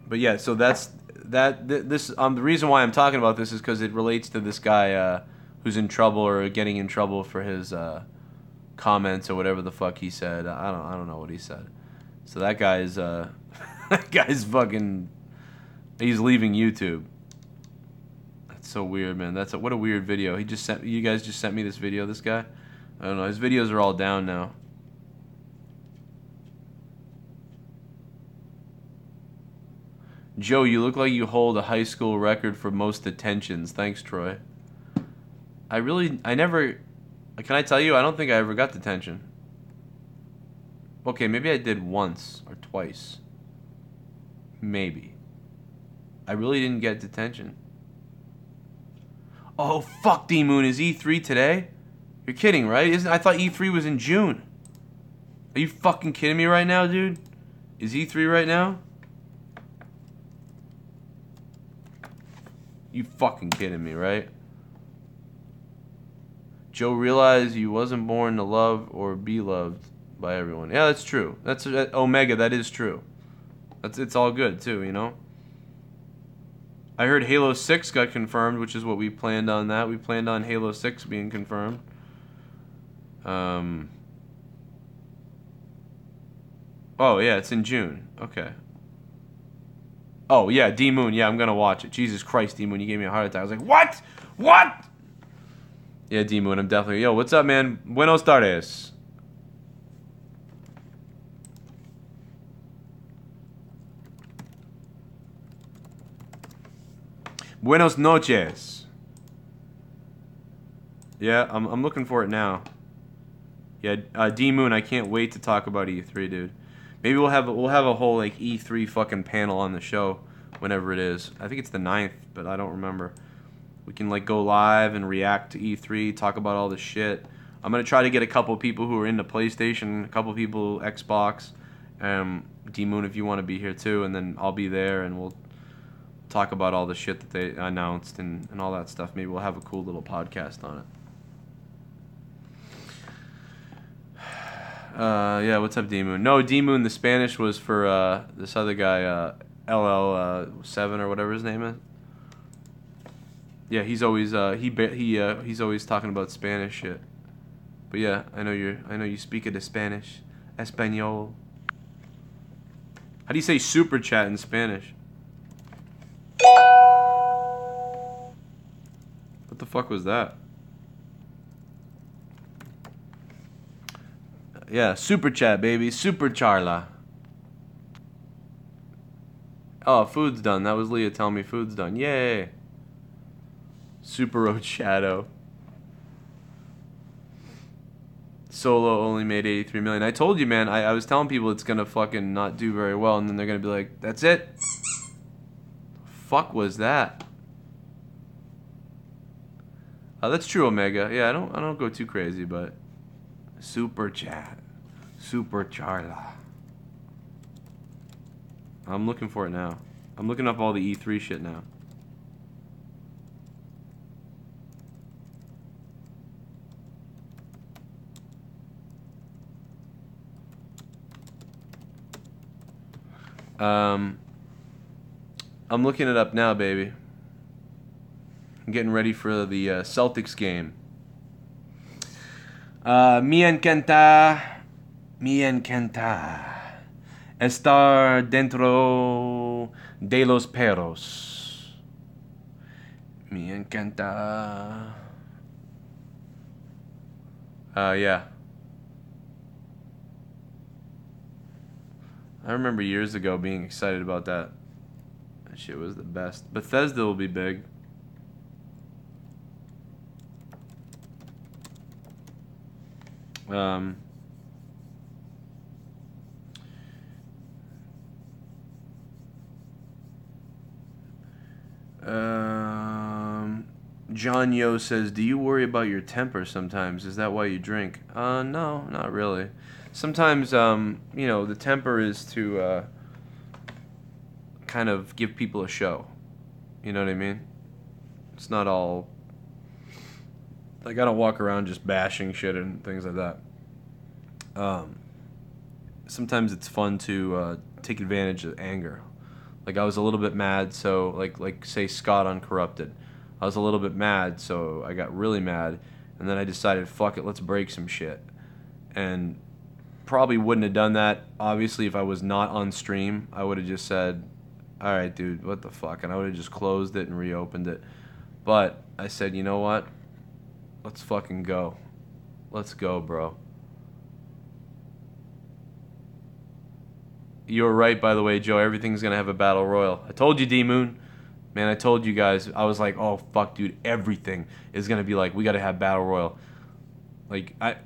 But yeah, so the reason why I'm talking about this is because it relates to this guy who's in trouble or getting in trouble for his comments or whatever the fuck he said. I don't know what he said. So that guy's that guy's fucking, he's leaving YouTube. That's so weird, man. What a weird video. You guys just sent me this video, this guy. I don't know. His videos are all down now. Joe, you look like you hold a high school record for most detentions. Thanks, Troy. I never, can I tell you, I don't think I ever got detention. Okay, maybe I did once or twice. Maybe. I really didn't get detention. Oh, fuck, D-Moon. Is E3 today? You're kidding, right? I thought E3 was in June. Are you fucking kidding me right now, dude? Is E3 right now? You fucking kidding me, right? Joe realized you wasn't born to love or be loved by everyone. Yeah, that's true. That's Omega. That is true. It's all good too, you know. I heard Halo 6 got confirmed, which is what we planned on. That we planned on Halo 6 being confirmed. Oh yeah, it's in June. Okay. Oh, yeah, D-Moon. Yeah, I'm going to watch it. Jesus Christ, D-Moon, you gave me a heart attack. I was like, what? What? Yeah, D-Moon, I'm definitely... Yo, what's up, man? Buenos tardes. Buenos noches. Yeah, I'm looking for it now. Yeah, D-Moon, I can't wait to talk about E3, dude. Maybe we'll have a whole like E3 fucking panel on the show whenever it is. I think it's the 9th, but I don't remember. We can like go live and react to E3, talk about all the shit. I'm gonna try to get a couple people who are into PlayStation, a couple people Xbox. D-Moon, if you want to be here too, and then I'll be there, and we'll talk about all the shit that they announced and all that stuff. Maybe we'll have a cool little podcast on it. Yeah, what's up, D-Moon? No, D-Moon, the Spanish was for this other guy, LL7 or whatever his name is. Yeah, he's always he's always talking about Spanish shit. But yeah, I know you speak of the Spanish, Espanol. How do you say super chat in Spanish? What the fuck was that? Yeah, super chat, baby, super charla. Oh, food's done. That was Leah telling me food's done. Yay. Super Road Shadow. Solo only made 83 million. I told you, man. I was telling people it's gonna fucking not do very well, and then they're gonna be like, "That's it." Fuck was that? That's true, Omega. Yeah, I don't go too crazy, but super chat, super charla. I'm looking for it now. I'm looking up all the E3 shit now. I'm looking it up now, baby. I'm getting ready for the Celtics game. Me encanta estar dentro de los perros. Me encanta. Yeah. I remember years ago being excited about that. That shit was the best. Bethesda will be big. John Yo says, "Do you worry about your temper sometimes? Is that why you drink?" No, not really. Sometimes, you know, the temper is to kind of give people a show. You know what I mean? It's not all... Like, I don't walk around just bashing shit and things like that. Sometimes it's fun to take advantage of anger. Like, I was a little bit mad, so, like say, Scott on Corrupted. I was a little bit mad, so I got really mad, and then I decided, fuck it, let's break some shit. And probably wouldn't have done that, obviously, if I was not on stream. I would have just said, alright, dude, what the fuck? And I would have just closed it and reopened it. But I said, you know what? Let's fucking go. Let's go, bro. You were right, by the way, Joe. Everything's going to have a battle royal. I told you, D-Moon. Man, I told you guys. I was like, oh, fuck, dude. Everything is going to be like, we got to have battle royal. Like, I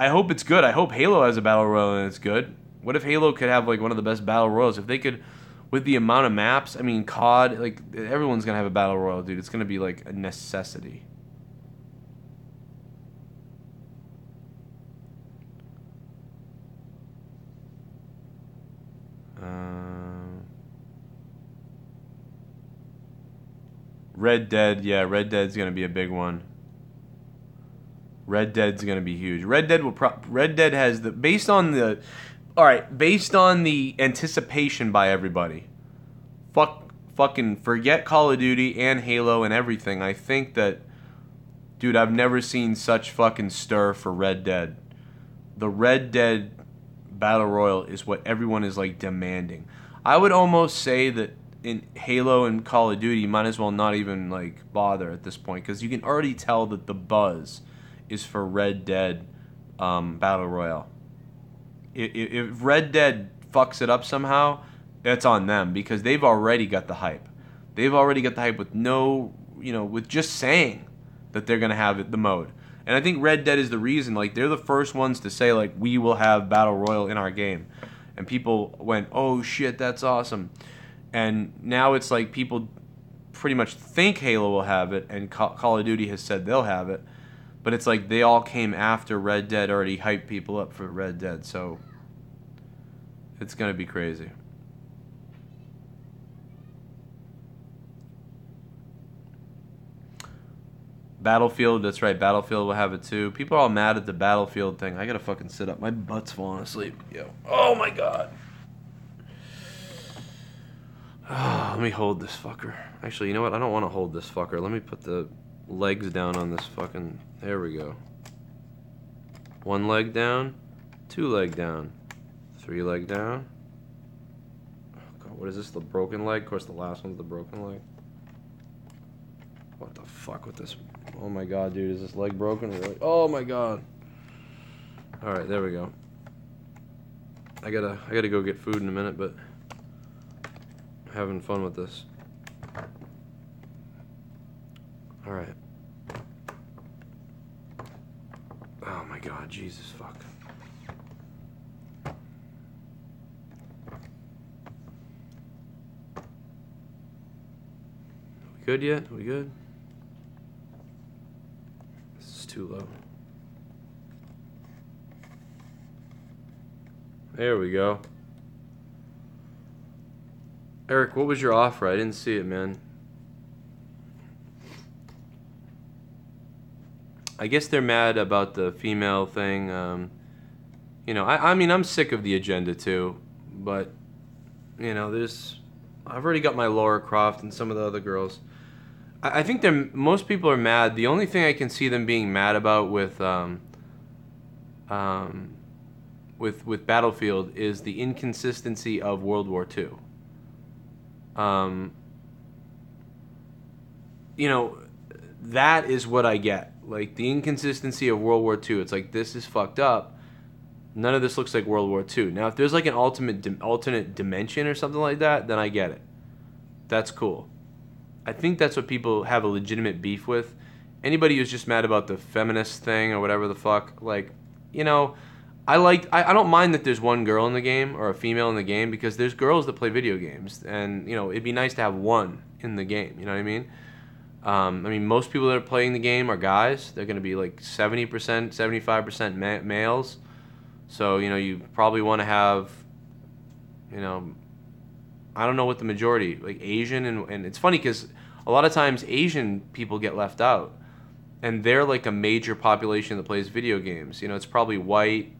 hope it's good. I hope Halo has a battle royal and it's good. What if Halo could have, like, one of the best battle royals? If they could, with the amount of maps, I mean, COD, like, everyone's going to have a battle royal, dude. It's going to be, like, a necessity. Red Dead, yeah, Red Dead's gonna be a big one. Red Dead's gonna be huge. Red Dead has the based on the anticipation by everybody. Fucking forget Call of Duty and Halo and everything. I think that, dude, I've never seen such fucking stir for Red Dead. The Red Dead Battle Royal is what everyone is like demanding. I would almost say that in Halo and Call of Duty, you might as well not even like bother at this point, because you can already tell that the buzz is for Red Dead Battle Royale. If Red Dead fucks it up somehow, it's on them, because they've already got the hype. They've already got the hype with no, you know, with just saying that they're gonna have the mode. And I think Red Dead is the reason. Like, they're the first ones to say, like, we will have Battle Royale in our game. And people went, oh shit, that's awesome. And now it's like people pretty much think Halo will have it, and Call of Duty has said they'll have it. But it's like they all came after Red Dead, already hyped people up for Red Dead. So it's going to be crazy. Battlefield, that's right, Battlefield will have it too. People are all mad at the Battlefield thing. I gotta fucking sit up. My butt's falling asleep. Yo. Oh my god. Oh, let me hold this fucker. Actually, you know what? I don't want to hold this fucker. Let me put the legs down on this fucking... There we go. 1 leg down. 2 leg down. 3 leg down. Oh god, what is this? The broken leg? Of course, the last one's the broken leg. What the fuck with this? Oh my god, dude. Is this leg broken? Really? Oh my god. Alright, there we go. I gotta go get food in a minute, but... having fun with this. Alright. Oh my god, Jesus fuck. We good yet? We good? This is too low. There we go. Eric, what was your offer? I didn't see it, man. I guess they're mad about the female thing. You know, I mean, I'm sick of the agenda too, but you know, I've already got my Laura Croft and some of the other girls. I think most people are mad. The only thing I can see them being mad about with Battlefield is the inconsistency of World War II. You know, that is what I get. Like, the inconsistency of World War II. It's like, this is fucked up. None of this looks like World War II. Now, if there's like an alternate dimension or something like that, then I get it. That's cool. I think that's what people have a legitimate beef with. Anybody who's just mad about the feminist thing or whatever the fuck, like, you know, I don't mind that there's one girl in the game or a female in the game, because there's girls that play video games, and you know, it'd be nice to have one in the game. You know what I mean? Most people that are playing the game are guys. They're going to be like 70%, 75% males. So you know, you probably want to have, you know, I don't know what the majority, like Asian, and it's funny because a lot of times Asian people get left out, and they're like a major population that plays video games. You know, it's probably white,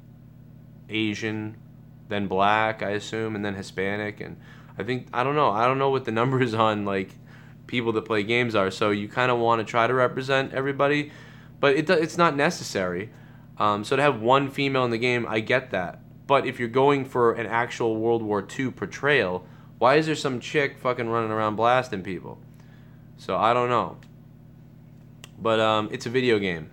Asian, then black, I assume, and then Hispanic, and I don't know what the numbers on like people that play games are, so you kind of want to try to represent everybody, but it's not necessary. So to have one female in the game, I get that, but if you're going for an actual World War II portrayal, why is there some chick fucking running around blasting people? So I don't know, but it's a video game,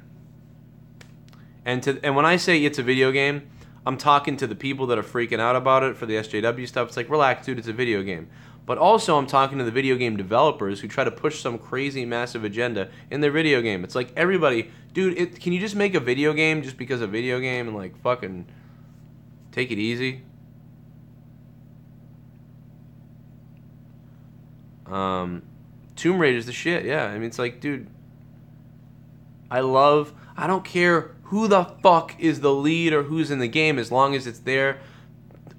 and when I say it's a video game, I'm talking to the people that are freaking out about it for the SJW stuff. It's like, relax, dude, it's a video game. But also I'm talking to the video game developers who try to push some crazy, massive agenda in their video game. It's like, everybody, dude, can you just make a video game just because a video game and, like, fucking take it easy? Tomb Raider's the shit, yeah. I mean, it's like, dude, I don't care who the fuck is the lead or who's in the game, as long as it's there,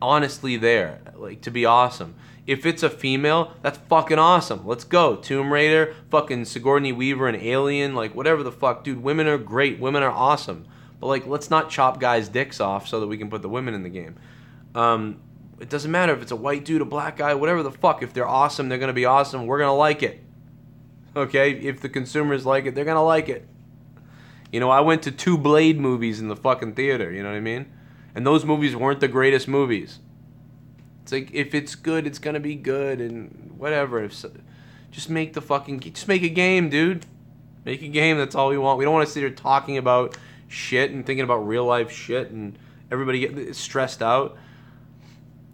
honestly there, like, to be awesome. If it's a female, that's fucking awesome. Let's go. Tomb Raider, fucking Sigourney Weaver and Alien, like, whatever the fuck. Dude, women are great. Women are awesome. But, like, let's not chop guys' dicks off so that we can put the women in the game. It doesn't matter if it's a white dude, a black guy, whatever the fuck. If they're awesome, they're going to be awesome. We're going to like it. Okay? If the consumers like it, they're going to like it. You know, I went to 2 Blade movies in the fucking theater, you know what I mean? And those movies weren't the greatest movies. It's like, if it's good, it's gonna be good, and whatever. Just make a game, dude. Make a game, that's all we want. We don't want to sit here talking about shit and thinking about real life shit and everybody get stressed out.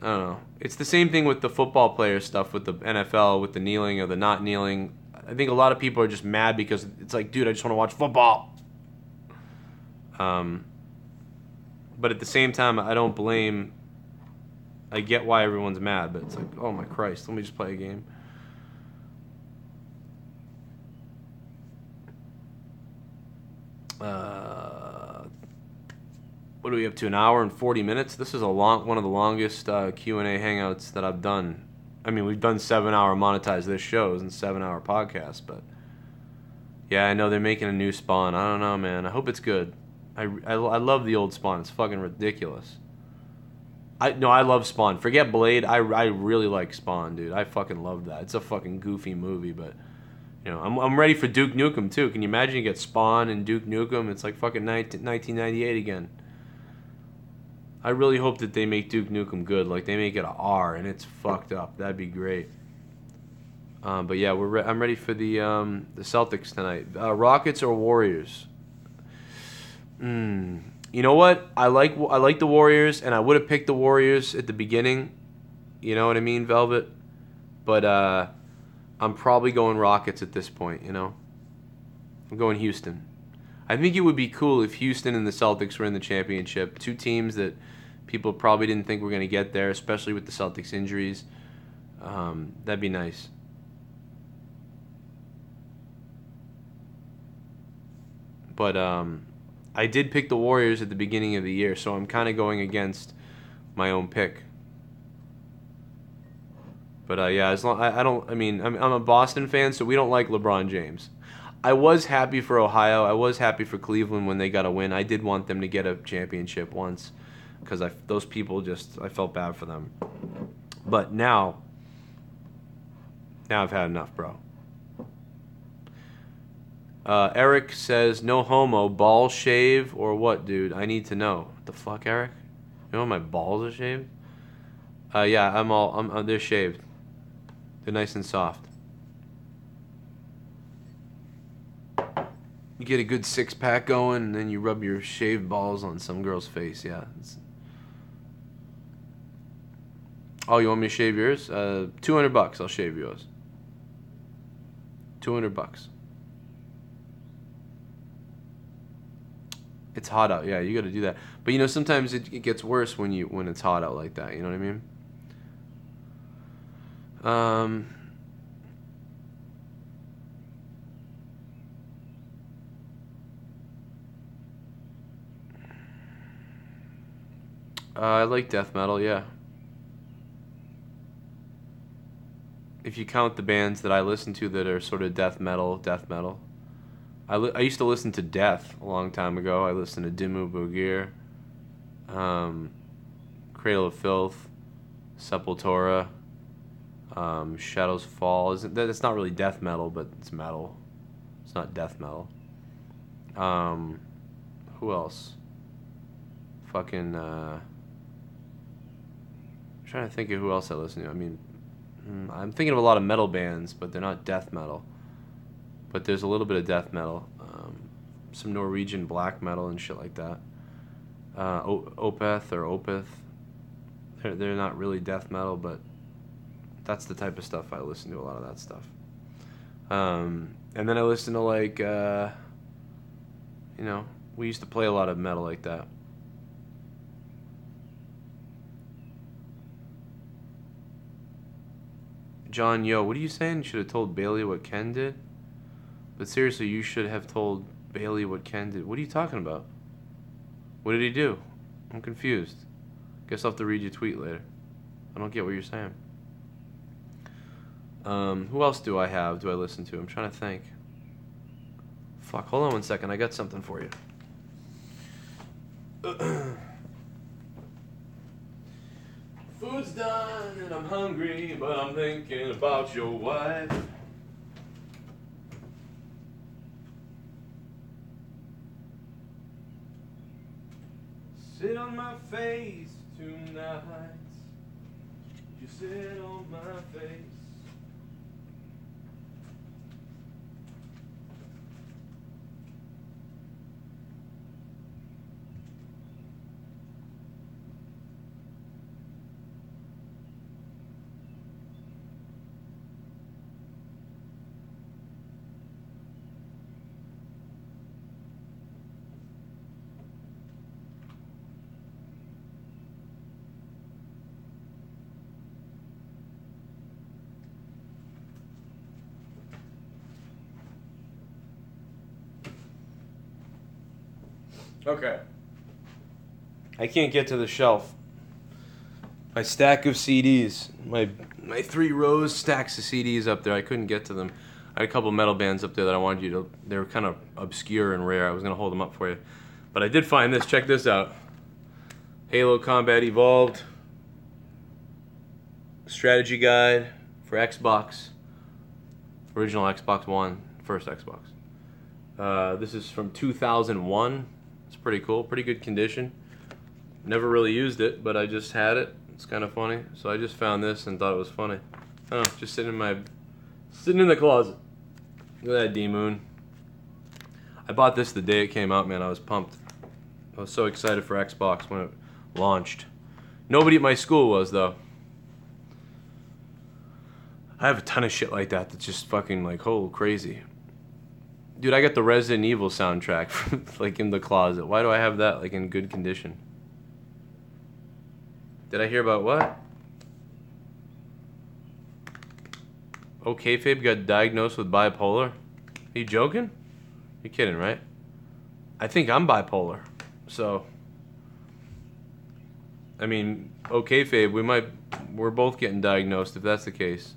I don't know. It's the same thing with the football player stuff with the NFL, with the kneeling or the not kneeling. I think a lot of people are just mad because it's like, dude, I just want to watch football. But at the same time, I don't blame. I get why everyone's mad, but it's like, oh my Christ, let me just play a game. What are we up to? An hour and 40 minutes? This is one of the longest Q&A hangouts that I've done. I mean, we've done 7-hour monetized this shows and 7-hour podcasts, but Yeah, I know they're making a new Spawn. I don't know, man. I hope it's good. I love the old Spawn. It's fucking ridiculous. I love Spawn. Forget Blade. I really like Spawn, dude. I fucking love that. It's a fucking goofy movie, but you know, I'm ready for Duke Nukem too. Can you imagine you get Spawn and Duke Nukem? It's like fucking 1998 again. I really hope that they make Duke Nukem good. Like they make it a R and it's fucked up. That'd be great. But yeah, I'm ready for the Celtics tonight. Rockets or Warriors? You know what? I like the Warriors, and I would have picked the Warriors at the beginning. You know what I mean, Velvet? But I'm probably going Rockets at this point, you know? I'm going Houston. I think it would be cool if Houston and the Celtics were in the championship. Two teams that people probably didn't think were going to get there, especially with the Celtics injuries. That'd be nice. But I did pick the Warriors at the beginning of the year, so I'm kind of going against my own pick. But yeah, as long I'm a Boston fan, so we don't like LeBron James. I was happy for Ohio. I was happy for Cleveland when they got a win. I did want them to get a championship once, because those people I felt bad for them. But now I've had enough, bro. Eric says, no homo, ball shave or what, dude? I need to know. What the fuck, Eric? You know my balls are shaved? Yeah, they're shaved. They're nice and soft. You get a good six-pack going, and then you rub your shaved balls on some girl's face, yeah. Oh, you want me to shave yours? $200, I'll shave yours. $200. It's hot out, yeah. You got to do that. But you know, sometimes it gets worse when it's hot out like that. You know what I mean? I like death metal, yeah. If you count the bands that I listen to that are sort of death metal. I used to listen to Death a long time ago. I listened to Dimmu Borgir, Cradle of Filth, Sepultura, Shadows Fall. That's not really death metal, but it's metal. It's not death metal. Who else? Fucking, I'm trying to think of who else I listen to. I mean, I'm thinking of a lot of metal bands, but they're not death metal. But there's a little bit of death metal, some Norwegian black metal and shit like that. Opeth or Opeth, they're not really death metal, but that's the type of stuff I listen to. A lot of that stuff. And then I listen to like, you know, we used to play a lot of metal like that. John, yo, what are you saying? You should have told Bailey what Ken did? But seriously, you should have told Bailey what Ken did. What are you talking about? What did he do? I'm confused. Guess I'll have to read your tweet later. I don't get what you're saying. Who else do I listen to? I'm trying to think. Fuck, hold on one second. I got something for you. Food's done and I'm hungry, but I'm thinking about your wife. Sit on my face tonight. You sit on my face. Okay. I can't get to the shelf. My stack of CDs, my 3 rows stacks of CDs up there, I couldn't get to them. I had a couple metal bands up there that I wanted you to. They were kind of obscure and rare. I was gonna hold them up for you, but I did find this. Check this out. Halo Combat Evolved strategy guide for Xbox. Original Xbox One, first Xbox. This is from 2001. It's pretty cool, pretty good condition. Never really used it, but I just had it. It's kind of funny. So I just found this and thought it was funny. I don't know, just sitting in the closet. Look at that D-Moon. I bought this the day it came out, man. I was pumped. I was so excited for Xbox when it launched. Nobody at my school was, though. I have a ton of shit like that that's just fucking like, oh, crazy. Dude, I got the Resident Evil soundtrack like in the closet. Why do I have that like in good condition? Did I hear about what? Oh, Kayfabe got diagnosed with bipolar? Are you joking? You're kidding, right? I think I'm bipolar. So, I mean, okay, Kayfabe, we're both getting diagnosed if that's the case.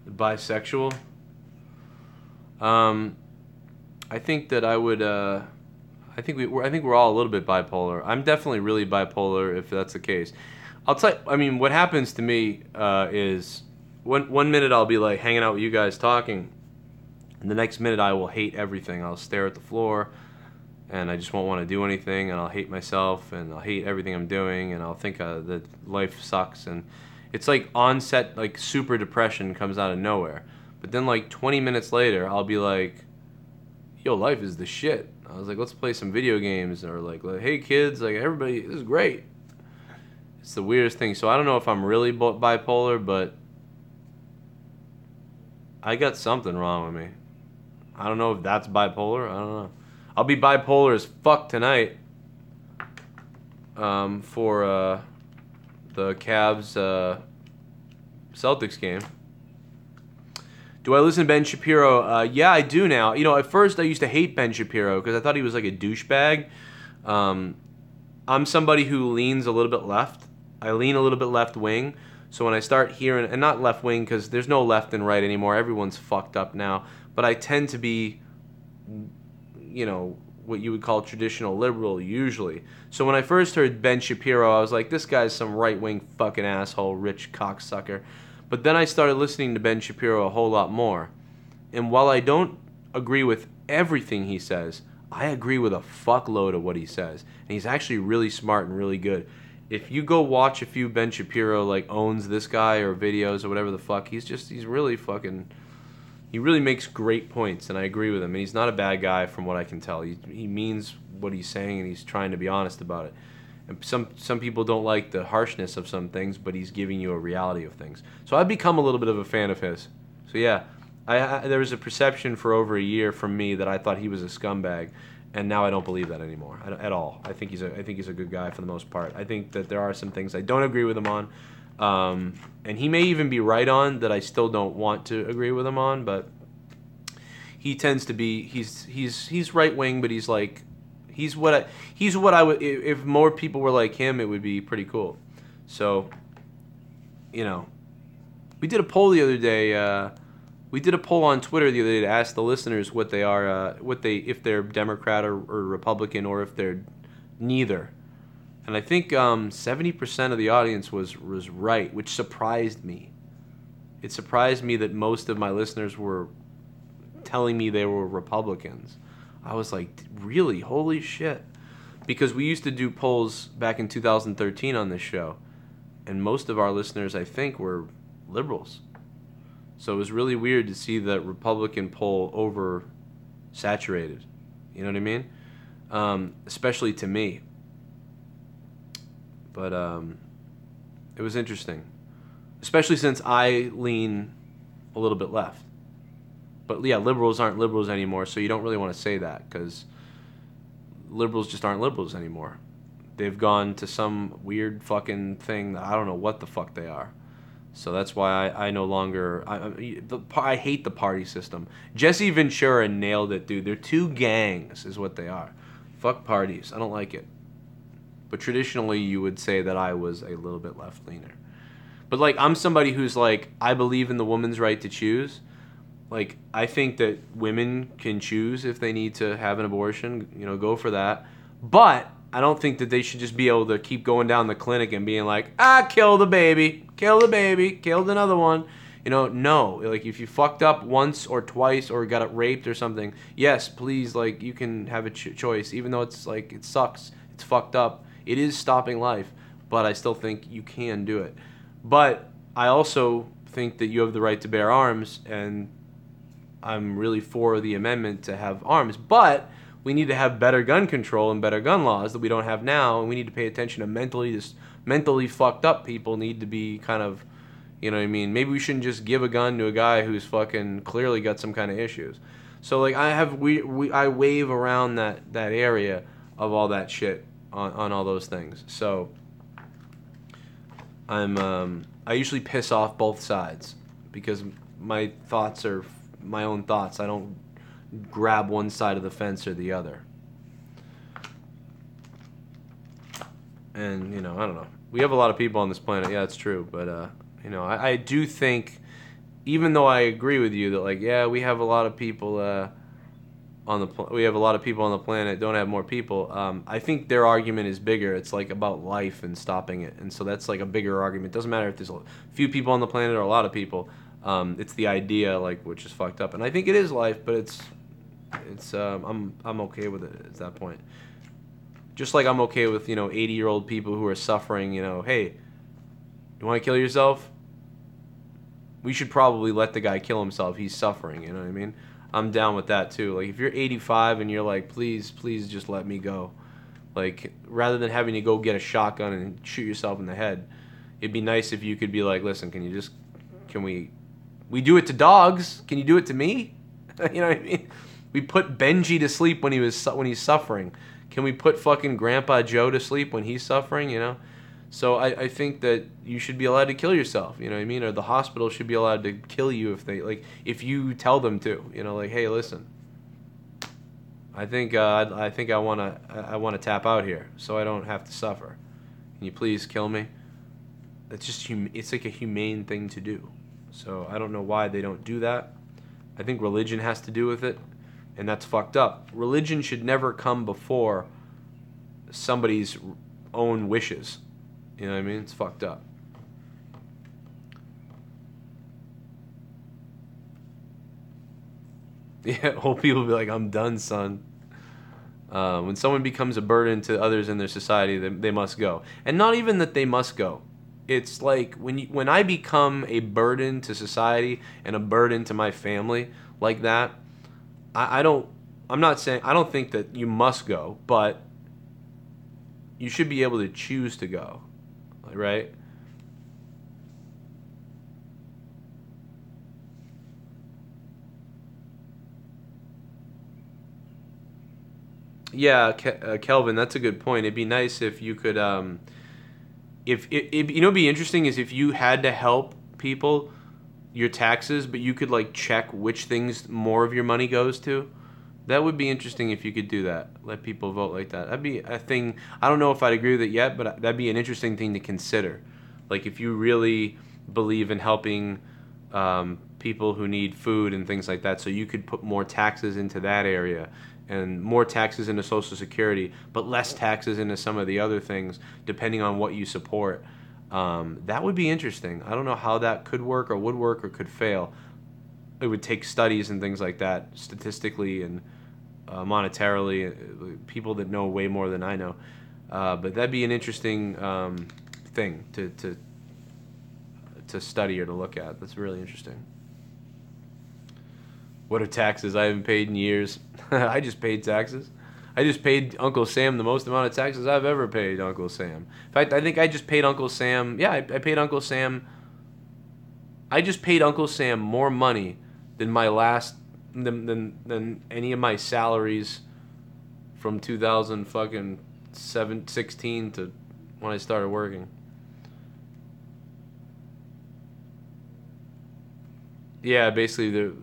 Bisexual? I think that I would, I think we're all a little bit bipolar. I'm definitely really bipolar if that's the case. I'll tell you, I mean, what happens to me is one minute I'll be like hanging out with you guys talking, and the next minute I will hate everything. I'll stare at the floor, and I just won't want to do anything, and I'll hate myself, and I'll hate everything I'm doing, and I'll think that life sucks, and it's like onset, like super depression comes out of nowhere. But then like 20 minutes later, I'll be like, yo, life is the shit. I was like, let's play some video games, or like hey kids, like everybody, this is great. It's the weirdest thing. So I don't know if I'm really bipolar, but I got something wrong with me. I don't know if that's bipolar. I don't know. I'll be bipolar as fuck tonight for the CAVS Celtics game. Do I listen to Ben Shapiro? Yeah, I do now. You know, at first I used to hate Ben Shapiro because I thought he was like a douchebag. I'm somebody who leans a little bit left. I lean a little bit left wing. So when I start hearing, and not left wing because there's no left and right anymore. Everyone's fucked up now. But I tend to be, you know, what you would call traditional liberal usually. So when I first heard Ben Shapiro, I was like, this guy's some right-wing fucking asshole, rich cocksucker. But then I started listening to Ben Shapiro a whole lot more. And while I don't agree with everything he says, I agree with a fuckload of what he says. And he's actually really smart and really good. If you go watch a few Ben Shapiro, like, owns this guy or videos or whatever the fuck, he's really fucking, he really makes great points, and I agree with him. And he's not a bad guy from what I can tell. He means what he's saying, and he's trying to be honest about it. And some people don't like the harshness of some things, but he's giving you a reality of things. So I've become a little bit of a fan of his. So yeah, there was a perception for over a year from me that I thought he was a scumbag, and now I don't believe that anymore at all. I think he's a good guy for the most part. I think that there are some things I don't agree with him on, and he may even be right on that I still don't want to agree with him on. But he tends to be he's right wing, but he's like. He's what I would, if more people were like him, it would be pretty cool. So, you know, we did a poll the other day. We did a poll on Twitter the other day to ask the listeners what they are, if they're Democrat or Republican, or if they're neither. And I think 70% of the audience was right, which surprised me. It surprised me that most of my listeners were telling me they were Republicans. I was like, really? Holy shit. Because we used to do polls back in 2013 on this show, and most of our listeners, I think, were liberals. So it was really weird to see the Republican poll oversaturated. You know what I mean? Especially to me. But it was interesting. Especially since I lean a little bit left. But yeah, liberals aren't liberals anymore, so you don't really want to say that, because liberals just aren't liberals anymore. They've gone to some weird fucking thing that I don't know what the fuck they are. So that's why I no longer... I hate the party system. Jesse Ventura nailed it, dude. They're two gangs is what they are. Fuck parties. I don't like it. But traditionally, you would say that I was a little bit left-leaner. But like, I'm somebody who's like, I believe in the woman's right to choose. Like, I think that women can choose if they need to have an abortion, you know, go for that. But I don't think that they should just be able to keep going down the clinic and being like, kill the baby, killed another one. You know, no. Like, if you fucked up once or twice or got raped or something, yes, please, like, you can have a choice. Even though it's, like, it sucks, it's fucked up, it is stopping life, but I still think you can do it. But I also think that you have the right to bear arms, and I'm really for the amendment to have arms. But we need to have better gun control and better gun laws that we don't have now, and we need to pay attention to mentally fucked up people need to be kind of, you know what I mean? Maybe we shouldn't just give a gun to a guy who's fucking clearly got some kind of issues. So, like, I wave around that area of all that shit on all those things. So I usually piss off both sides because my thoughts are my own thoughts. I don't grab one side of the fence or the other. And, you know, I don't know. We have a lot of people on this planet. Yeah, it's true. But, you know, I do think, even though I agree with you that, like, yeah, we have a lot of people on the planet, don't have more people. I think their argument is bigger. It's like about life and stopping it, and so that's like a bigger argument. It doesn't matter if there's a few people on the planet or a lot of people. It's the idea, like, which is fucked up, and I think it is life, but it's I'm okay with it at that point. Just like I'm okay with, you know, 80-year-old people who are suffering. You know, hey, you want to kill yourself? We should probably let the guy kill himself. He's suffering. You know what I mean? I'm down with that too. Like, if you're 85 and you're like, please just let me go. Like, rather than having to go get a shotgun and shoot yourself in the head, it'd be nice if you could be like, listen, can we do it to dogs? Can you do it to me? You know what I mean? We put Benji to sleep when he's suffering. Can we put fucking Grandpa Joe to sleep when he's suffering? You know? So I think that you should be allowed to kill yourself, you know what I mean? Or the hospital should be allowed to kill you if you tell them to, you know, like, hey, listen, I think I want to tap out here so I don't have to suffer. Can you please kill me? It's like a humane thing to do. So I don't know why they don't do that. I think religion has to do with it, and that's fucked up. Religion should never come before somebody's own wishes. You know what I mean? It's fucked up. Yeah, old people be like, I'm done, son. When someone becomes a burden to others in their society, they must go. And not even that they must go. It's like when I become a burden to society and a burden to my family like that, I don't think that you must go, but you should be able to choose to go. Right? Yeah, Kelvin, that's a good point. It'd be nice if you could, if you know, what'd be interesting is if you had to help people, your taxes, but you could like check which things more of your money goes to. That would be interesting if you could do that. Let people vote like that. That'd be a thing. I don't know if I'd agree with it yet, but that'd be an interesting thing to consider. Like, if you really believe in helping people who need food and things like that, so you could put more taxes into that area and more taxes into Social Security, but less taxes into some of the other things, depending on what you support. That would be interesting. I don't know how that could work or would work or could fail. It would take studies and things like that, statistically and monetarily, people that know way more than I know. But that'd be an interesting thing to study or to look at. That's really interesting. What are taxes? I haven't paid in years. I just paid taxes. I just paid Uncle Sam the most amount of taxes I've ever paid Uncle Sam. In fact, I think I just paid Uncle Sam. Yeah, I paid Uncle Sam. I just paid Uncle Sam more money than my last than any of my salaries from 2016 to when I started working. Yeah, basically,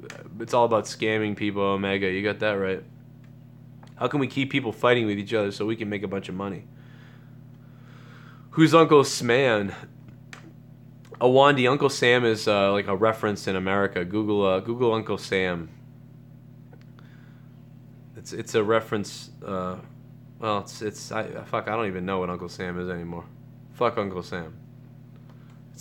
it's all about scamming people, Omega. You got that right. How can we keep people fighting with each other so we can make a bunch of money? Who's Uncle Sman? Awandi, Uncle Sam is like a reference in America. Google Uncle Sam. It's a reference. Well, fuck. I don't even know what Uncle Sam is anymore. Fuck Uncle Sam.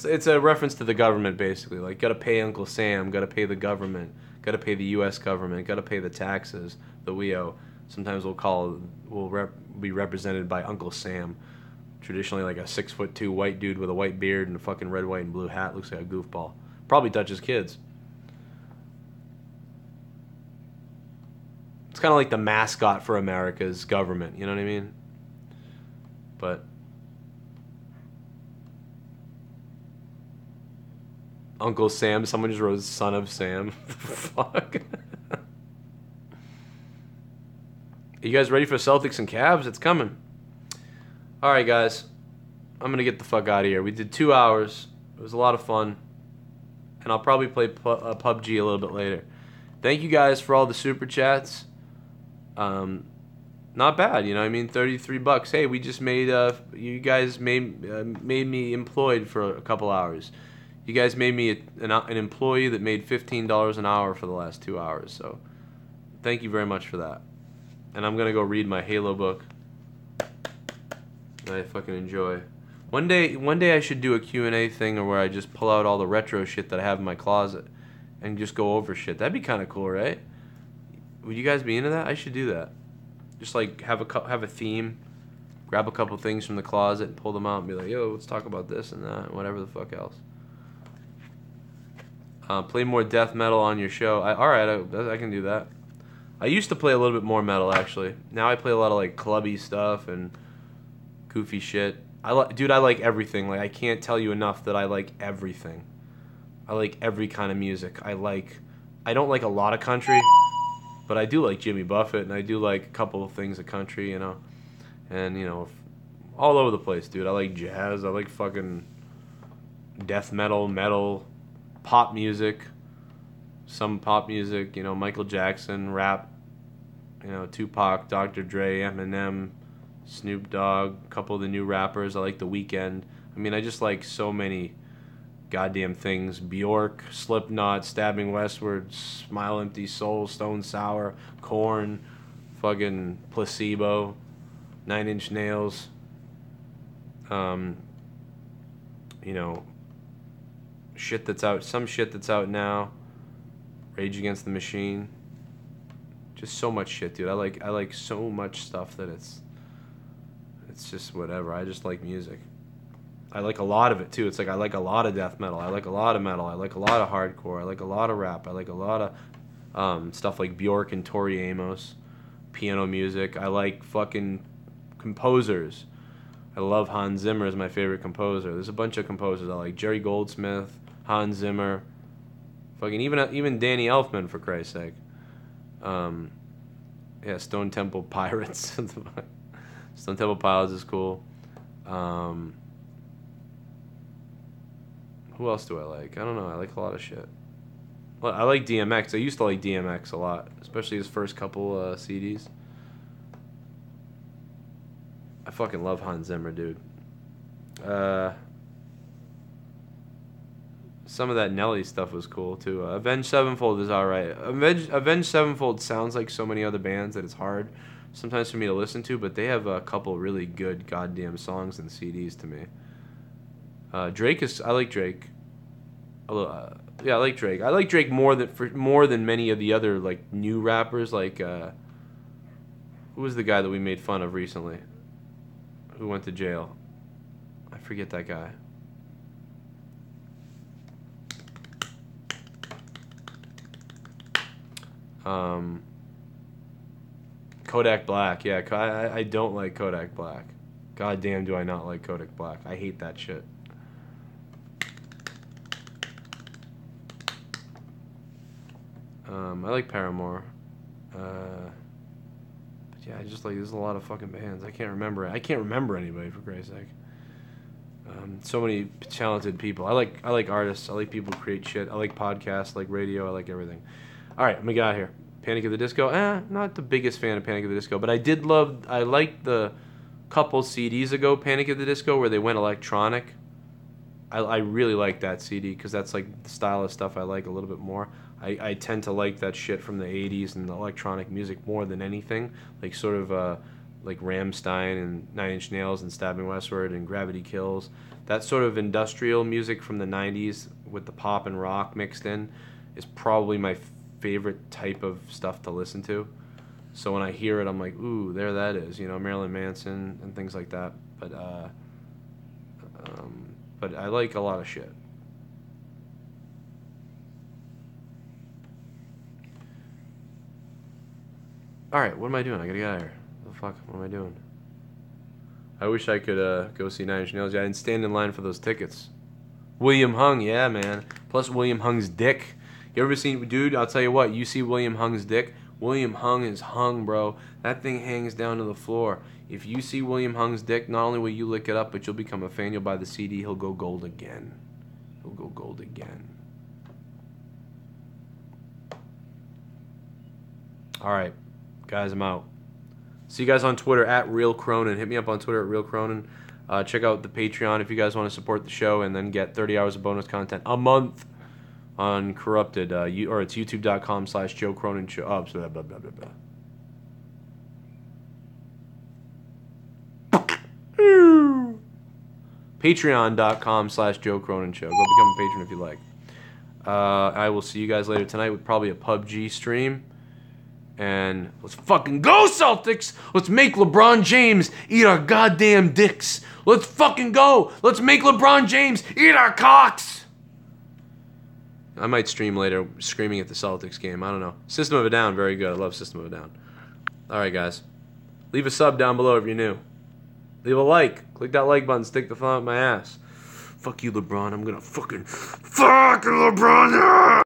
It's a reference to the government, basically. Like, gotta pay Uncle Sam, gotta pay the government, gotta pay the U.S. government, gotta pay the taxes that we owe. Sometimes we'll be represented by Uncle Sam. Traditionally, like a 6'2" white dude with a white beard and a fucking red, white, and blue hat. Looks like a goofball. Probably touches kids. It's kind of like the mascot for America's government. You know what I mean? But Uncle Sam, someone just wrote son of Sam. Fuck. You guys ready for Celtics and Cavs? It's coming. Alright, guys. I'm going to get the fuck out of here. We did 2 hours. It was a lot of fun. And I'll probably play PUBG a little bit later. Thank you guys for all the super chats. Not bad, you know. I mean, $33. Hey, we just made. You guys made me employed for a couple hours. You guys made me an employee that made $15 an hour for the last 2 hours. So, thank you very much for that. And I'm gonna go read my Halo book that I fucking enjoy. One day I should do a Q&A thing, or where I just pull out all the retro shit that I have in my closet and just go over shit. That'd be kind of cool, right? Would you guys be into that? I should do that. Just like have a theme, grab a couple things from the closet and pull them out and be like, yo, let's talk about this and that, and whatever the fuck else. Play more death metal on your show. Alright, I can do that. I used to play a little bit more metal, actually. Now I play a lot of like clubby stuff and goofy shit. Dude, I like everything. Like, I can't tell you enough that I like everything. I like every kind of music. I don't like a lot of country, but I do like Jimmy Buffett, and I do like a couple of things of country, you know. And, you know, all over the place, dude. I like jazz. I like fucking death metal, pop music, some pop music, you know, Michael Jackson, rap, you know, Tupac, Dr. Dre, Eminem, Snoop Dogg, a couple of the new rappers. I like The Weeknd. I mean, I just like so many goddamn things. Bjork, Slipknot, Stabbing Westward, Smile Empty Soul, Stone Sour, Korn, fucking Placebo, 9 Inch Nails, you know, shit that's out, some shit that's out now, Rage Against the Machine, just so much shit, dude. I like so much stuff that it's just whatever. I just like music. I like a lot of it too. It's like I like a lot of death metal. I like a lot of metal. I like a lot of hardcore. I like a lot of rap. I like a lot of stuff like Bjork and Tori Amos, piano music. I like fucking composers. I love Hans Zimmer as my favorite composer. There's a bunch of composers I like. Jerry Goldsmith, Hans Zimmer, fucking even Danny Elfman, for Christ's sake. Yeah, Stone Temple Pilots. Stone Temple Pilots is cool. Who else do I like? I don't know. I like a lot of shit. Well, I like DMX. I used to like DMX a lot, especially his first couple CDs. I fucking love Hans Zimmer, dude. Some of that Nelly stuff was cool too. Avenged Sevenfold is alright. Avenged Sevenfold sounds like so many other bands that it's hard sometimes for me to listen to, but they have a couple really good goddamn songs and CDs to me. I like Drake. Yeah, I like Drake. I like Drake more than many of the other like new rappers. Like, who was the guy that we made fun of recently? Who went to jail? I forget that guy. Kodak Black. Yeah, I don't like Kodak Black. God damn, do I not like Kodak Black. I hate that shit. I like Paramore. But yeah, I just like, there's a lot of fucking bands. I can't remember anybody, for Christ's sake. So many talented people. I like artists. I like people who create shit. I like podcasts. I like radio. I like everything. All right, let me get out of here. Panic at the Disco. Not the biggest fan of Panic at the Disco, but I liked the couple CDs ago, Panic at the Disco, where they went electronic. I really like that CD because that's like the style of stuff I like a little bit more. I tend to like that shit from the 80s and the electronic music more than anything. Like sort of like Rammstein and Nine Inch Nails and Stabbing Westward and Gravity Kills. That sort of industrial music from the 90s with the pop and rock mixed in is probably my favorite type of stuff to listen to. So when I hear it, I'm like, ooh, there that is, you know, Marilyn Manson and things like that. But I like a lot of shit. Alright, what am I doing? I gotta get out of here. What the fuck? What am I doing? I wish I could go see Nine Inch Nails. I didn't stand in line for those tickets. William Hung, yeah, man. Plus William Hung's dick. You ever seen, dude, I'll tell you what, you see William Hung's dick? William Hung is hung, bro. That thing hangs down to the floor. If you see William Hung's dick, not only will you lick it up, but you'll become a fan. You'll buy the CD. He'll go gold again. He'll go gold again. Alright, guys, I'm out. See you guys on Twitter at Real Cronin. Hit me up on Twitter at Real Cronin. Check out the Patreon if you guys want to support the show and then get 30 hours of bonus content a month on Corrupted. Or it's youtube.com/Joe Cronin Show. Oh, blah, blah, blah, blah, blah. Patreon.com/Joe Cronin Show. Go become a patron if you like. I will see you guys later tonight with probably a PUBG stream. And let's fucking go, Celtics! Let's make LeBron James eat our goddamn dicks. Let's fucking go! Let's make LeBron James eat our cocks! I might stream later screaming at the Celtics game. I don't know. System of a Down, very good. I love System of a Down. Alright, guys. Leave a sub down below if you're new. Leave a like. Click that like button. Stick the thumb up my ass. Fuck you, LeBron. I'm gonna fucking... Fuck LeBron!